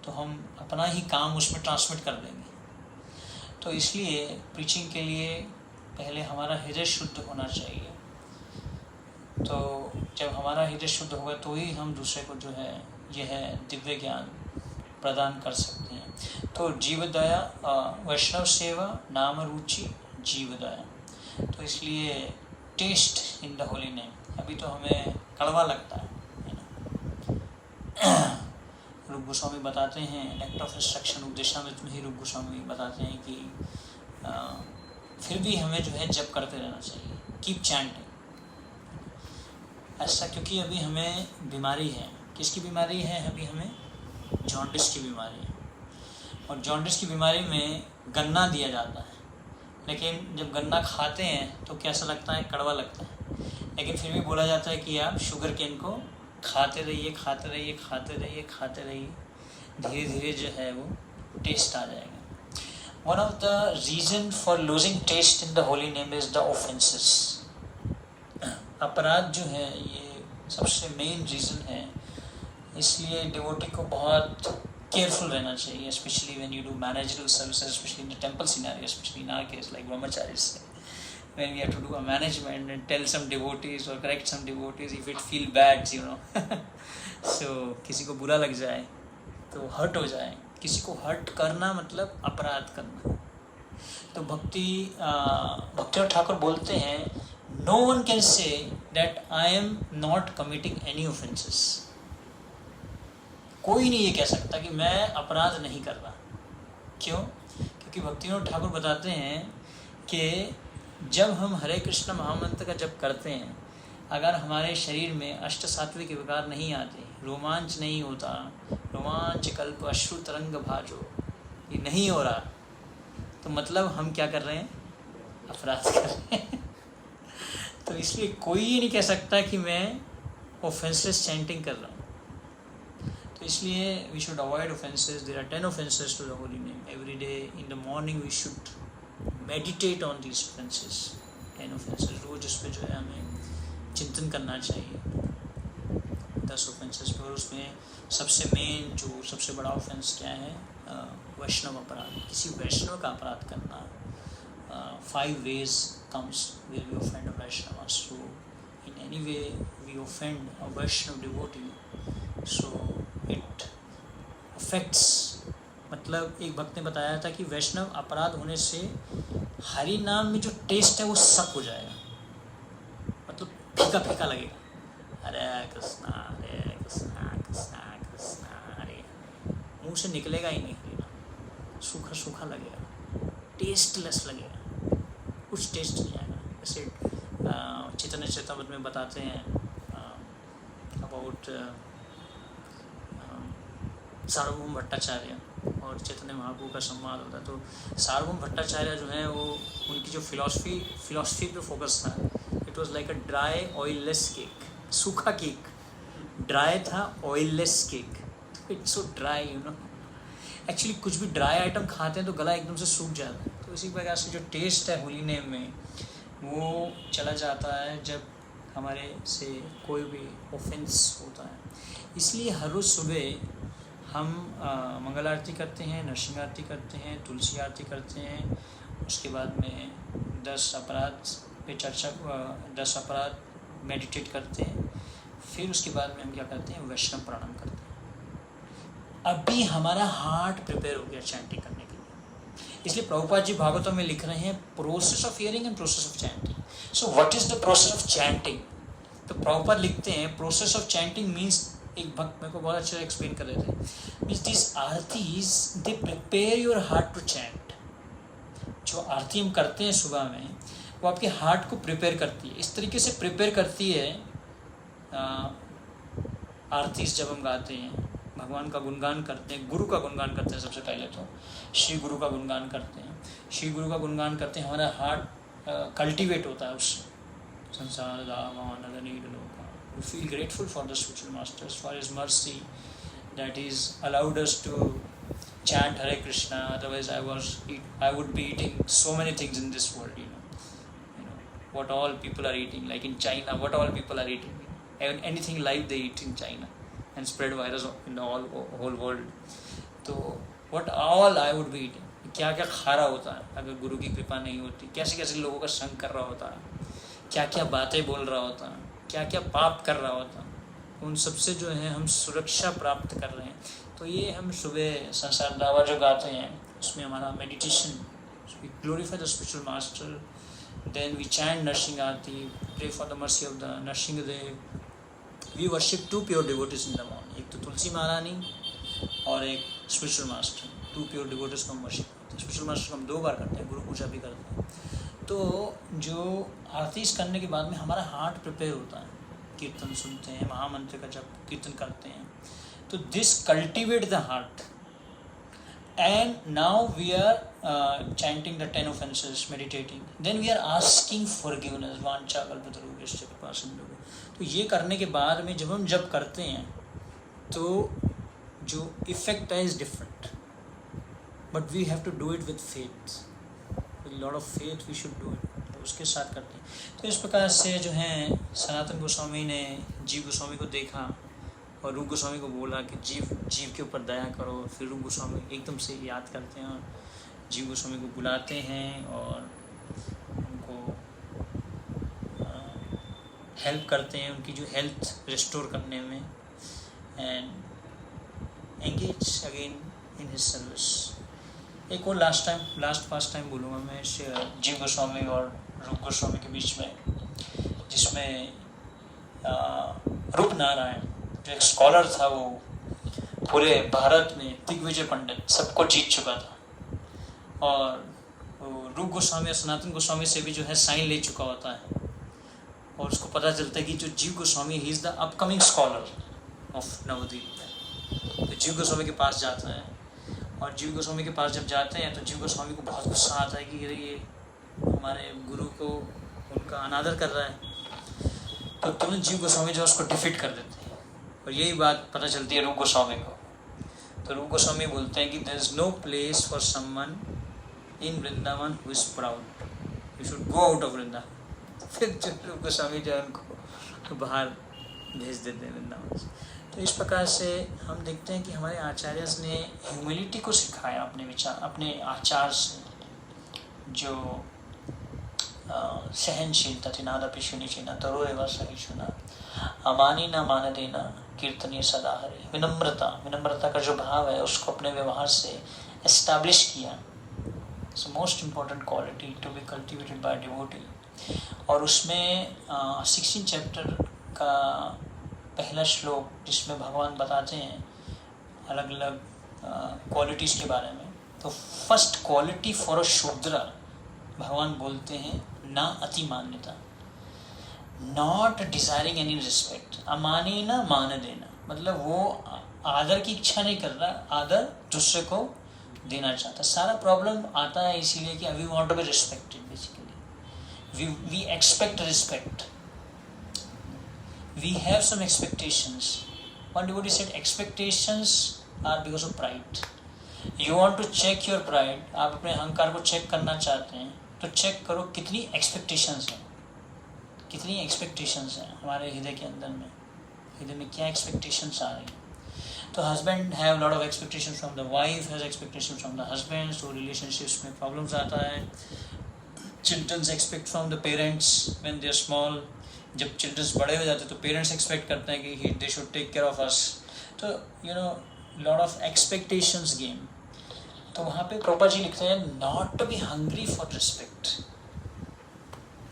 Speaker 1: तो हम अपना ही काम उसमें ट्रांसमिट कर देंगे। तो इसलिए प्रीचिंग के लिए पहले हमारा हृदय शुद्ध होना चाहिए। तो जब हमारा हृदय शुद्ध होगा तो ही हम दूसरे को जो है यह दिव्य ज्ञान प्रदान कर सकते हैं। तो जीवदया, वैष्णव सेवा, नाम रुचि, जीवदया। तो इसलिए taste in the holy name. अभी तो हमें कड़वा लगता है ना। रूप गोस्वामी बताते हैं, एक्ट ऑफ इंस्ट्रक्शन उपदेशामृत में ही रूप गोस्वामी बताते हैं कि फिर भी हमें जो है जप करते रहना चाहिए, कीप चैंटिंग। ऐसा क्योंकि अभी हमें बीमारी है। किसकी बीमारी है? अभी हमें जॉन्डिस की बीमारी है। और जॉन्डिस की बीमारी में गन्ना दिया जाता है, लेकिन जब गन्ना खाते हैं तो कैसा लगता है? कड़वा लगता है। लेकिन फिर भी बोला जाता है कि आप शुगर केन को खाते रहिए, खाते रहिए, खाते रहिए, खाते रहिए, धीरे धीरे जो है वो टेस्ट आ जाएगा। One of the reason for losing taste in the holy name is the offences. अपराध जो है ये सबसे मेन रीज़न है। इसलिए डिवोटी को बहुत केयरफुल रहना चाहिए, specially when you do managerial services, specially in the temple scenario, specially in our case like brahmacharis, when we have to do a management and tell some devotees or correct some devotees if it feel bad, you know. So किसी को बुरा लग जाए तो hurt हो जाए। किसी को हर्ट करना मतलब अपराध करना। तो भक्ति ठाकुर बोलते हैं, no one can say that I am not committing any offenses. कोई नहीं ये कह सकता कि मैं अपराध नहीं कर रहा। क्यों? क्योंकि भक्ति ठाकुर बताते हैं कि जब हम हरे कृष्ण महामंत्र का जप करते हैं, अगर हमारे शरीर में अष्ट सात्विक विकार नहीं आते, रोमांच नहीं होता, रोमांच कल्प अश्रु तरंग भाजो, ये नहीं हो रहा, तो मतलब हम क्या कर रहे हैं? अपराध कर रहे हैं। तो इसलिए कोई ये नहीं कह सकता कि मैं ऑफेंसेस चैंटिंग कर रहा हूँ। तो इसलिए we should avoid offences. There are 10 offences to the holy name. Every day in the morning we should meditate on these offences, 10 offences. रोज उस पर जो है हमें चिंतन करना चाहिए 10 ऑफेंसेस पर। उसमें सबसे मेन जो सबसे बड़ा ऑफेंस क्या है? वैष्णव अपराध, किसी वैष्णव का अपराध करना। 5 ways comes where we offend a Vaishnava. So in any way we offend a Vaishnava devotee, so it affects। मतलब एक भक्त ने बताया था कि वैष्णव अपराध होने से हरि नाम में जो टेस्ट है वो सब हो जाएगा, मतलब फीका फीका लगेगा। हरे कृष्णा कृष्णा कृष्णा हरे, मुंह से निकलेगा ही नहीं, सूखा सूखा लगेगा, टेस्टलेस लगेगा, कुछ टेस्ट नहीं आएगा। जैसे चैतन्य चेतावत में बताते हैं अबाउट सार्वभौम भट्टाचार्य और चैतन्य महाप्रभु का संवाद होता है। तो सार्वभौम भट्टाचार्य जो है वो उनकी जो फिलॉसफी पे फोकस था, it was like a dry oilless cake. सूखा केक, ड्राई था, oilless cake, it's so dry, you know. Actually कुछ भी ड्राई आइटम खाते हैं तो गला एकदम से सूख जाता है। तो इसी प्रकार से जो टेस्ट है होली नेम में वो चला जाता है जब हमारे से कोई भी ऑफेंस होता है। इसलिए हर रोज़ सुबह हम मंगल आरती करते हैं, नरसिंह आरती करते हैं, तुलसी आरती करते हैं। उसके बाद में 10 अपराध पे चर्चा, 10 अपराध मेडिटेट करते हैं। फिर उसके बाद में हम क्या करते हैं? वैष्णव प्रणाम करते हैं। अभी हमारा हार्ट प्रिपेयर हो गया चैंटिंग करने के लिए। इसलिए प्रभुपाद जी भागवतम में लिख रहे हैं process of hearing and process of chanting. So what is the process of chanting? तो प्रभुपाद लिखते हैं प्रोसेस ऑफ चैंटिंग मीन्स, एक भक्त मेरे को बहुत अच्छे से एक्सप्लेन कर रहे थे, means this aratis they prepare your heart to chant. जो आरती हम करते हैं सुबह में वो आपके हार्ट को प्रिपेयर करती है। इस तरीके से प्रिपेयर करती है आरतीज जब हम गाते हैं, भगवान का गुणगान करते हैं, गुरु का गुणगान करते हैं। सबसे पहले तो श्री गुरु का गुणगान करते हैं। श्री गुरु का गुणगान करते हैं, हमारा हार्ट कल्टिवेट होता है उससे। संसार we feel grateful for the spiritual masters for his mercy that he's allowed us to chant Hare Krishna. Otherwise I would be eating so many things in this world, you know what all people are eating, like in China what all people are eating, anything live they eat in China and spread virus in the whole world. So what all I would be eating, क्या क्या खा रहा होता है अगर गुरु की कृपा नहीं होती, कैसे कैसे लोगों का संग कर रहा होता है, क्या क्या बातें बोल रहा होता है, क्या क्या पाप कर रहा होता है, उन सब से जो है हम सुरक्षा प्राप्त कर रहे हैं। तो ये हम सुबह संसार दावा जो गाते हैं उसमें हमारा meditation, we glorify the spiritual master, then we chant Narasimha aarti, pray for the mercy of the Narasimha Deva, we worship 2 pure devotees in the morning, एक तो तुलसी महारानी और एक स्पिरिचुअल मास्टर, 2 प्योर डिवोटीज को हम वर्शिप करते हैं। स्पिरिचुअल मास्टर को हम 2 बार करते हैं, गुरु पूजा भी करते हैं। तो जो आरती करने के बाद में हमारा हार्ट प्रिपेयर होता है, कीर्तन सुनते हैं, महामंत्र का जब कीर्तन करते हैं, तो this cultivate the heart. And now we are chanting the 10 offenses, meditating, then we are asking forgiveness, वांछा कल्पतरुभ्यश्च कृपा सिंधुभ्यो। तो ये करने के बाद में जब हम जब करते हैं तो जो इफेक्ट है is different, but we have to do it with faith, with lot of faith we should do it, उसके साथ करते हैं। तो इस प्रकार से जो है सनातन गोस्वामी ने जीव गोस्वामी को देखा और रूप गोस्वामी को बोला कि जीव के ऊपर दया करो। फिर रूप गोस्वामी एकदम से याद करते हैं और जीव गोस्वामी को बुलाते हैं और उनको हेल्प करते हैं, उनकी जो हेल्थ रिस्टोर करने में, and engage again in his service. एक और लास्ट फास्ट टाइम बोलूँगा मैं जीव गोस्वामी और रूप गोस्वामी के बीच में, जिसमें रूप नारायण जो एक स्कॉलर था, वो पूरे भारत में दिग्विजय पंडित सबको जीत चुका था, और रूप गोस्वामी और सनातन गोस्वामी से भी जो है साइन ले चुका होता है, और उसको पता चलता है कि जो Jiva Goswami he is the upcoming scholar of Navadvip. तो जीव गोस्वामी के पास जाता है, और जीव गोस्वामी के पास जब जाते हैं तो जीव गोस्वामी को बहुत गुस्सा आता है कि ये हमारे गुरु को उनका अनादर कर रहा है। तो तुरंत जीव गोस्वामी जो उसको डिफीट कर देते हैं, और यही बात पता चलती है रूप गोस्वामी को। तो रूप गोस्वामी बोलते हैं कि there is no place for someone in Vrindavan who is proud, you should go out of Vrindavan. फिर रूप गोस्वामी जो है उनको बाहर भेज देते हैं वृंदावन से। तो इस प्रकार से हम देखते हैं कि हमारे आचार्य ने ह्यूमिलिटी को सिखाया अपने विचार, अपने आचार से, जो सहनशीलता थी, नादपि शुनिचिना तरो एव सहिष्णुना, अमानी न मान देना, कीर्तनीय सदा हरे। विनम्रता का जो भाव है उसको अपने व्यवहार से एस्टैब्लिश किया। It's most important quality to be cultivated by devotee. और उसमें 16 चैप्टर का पहला श्लोक, जिसमें भगवान बताते हैं अलग अलग क्वालिटीज़ के बारे में। तो फर्स्ट क्वालिटी फॉर अ शूद्र, भगवान बोलते हैं ना अति मान्यता, नॉट डिजायरिंग एनी रिस्पेक्ट। अमानी ना मान देना, मतलब वो आदर की इच्छा नहीं कर रहा, आदर दूसरे को देना चाहता। सारा प्रॉब्लम आता है इसीलिए कि we want to be respected, basically we expect respect, we have some expectations. One devotee said expectations are because of pride. You want to check your pride, आप अपने अहंकार को चेक करना चाहते हैं, तो चेक करो कितनी एक्सपेक्टेशंस हैं, कितनी एक्सपेक्टेशंस हैं हमारे हृदय के अंदर में, हृदय में क्या एक्सपेक्टेशंस आ रही हैं। तो husband have lot of expectations from the wife, has expectations from the husband, तो रिलेशनशिप्स में प्रॉब्लम्स आता है। Childrens expect from the parents when they are small, जब चिल्ड्रंस बड़े हो जाते हैं तो पेरेंट्स एक्सपेक्ट करते हैं कि they should take care of us. तो you know lot of expectations game. तो वहाँ पे प्रभुपाद जी लिखते हैं not to be hungry for respect,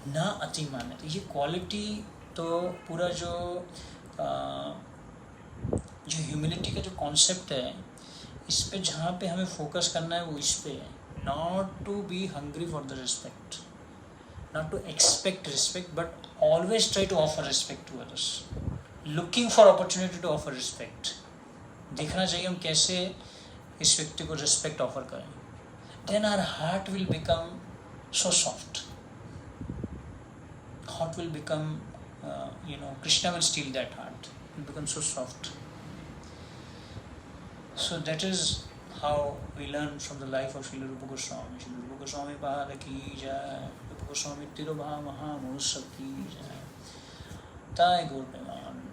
Speaker 1: ना अति मान्यता। ये क्वालिटी तो पूरा जो ह्यूमिलिटी का जो कॉन्सेप्ट है, इस पे जहाँ पे हमें फोकस करना है वो इस पे है। Not to be hungry for the respect, not to expect respect, but always try to offer respect to others, looking for opportunity to offer respect। देखना चाहिए हम कैसे इस व्यक्ति को रिस्पेक्ट ऑफर करें। then our heart will become so soft, heart will become Krishna will steal that heart, it will become so soft। so that is how we learn from the life of Srila Rupa Goswami। Srila Rupa Goswami Pad ki jai, Rupa Goswami Tirobha Mahamudsa ki jai, Thai Gaur Premanand।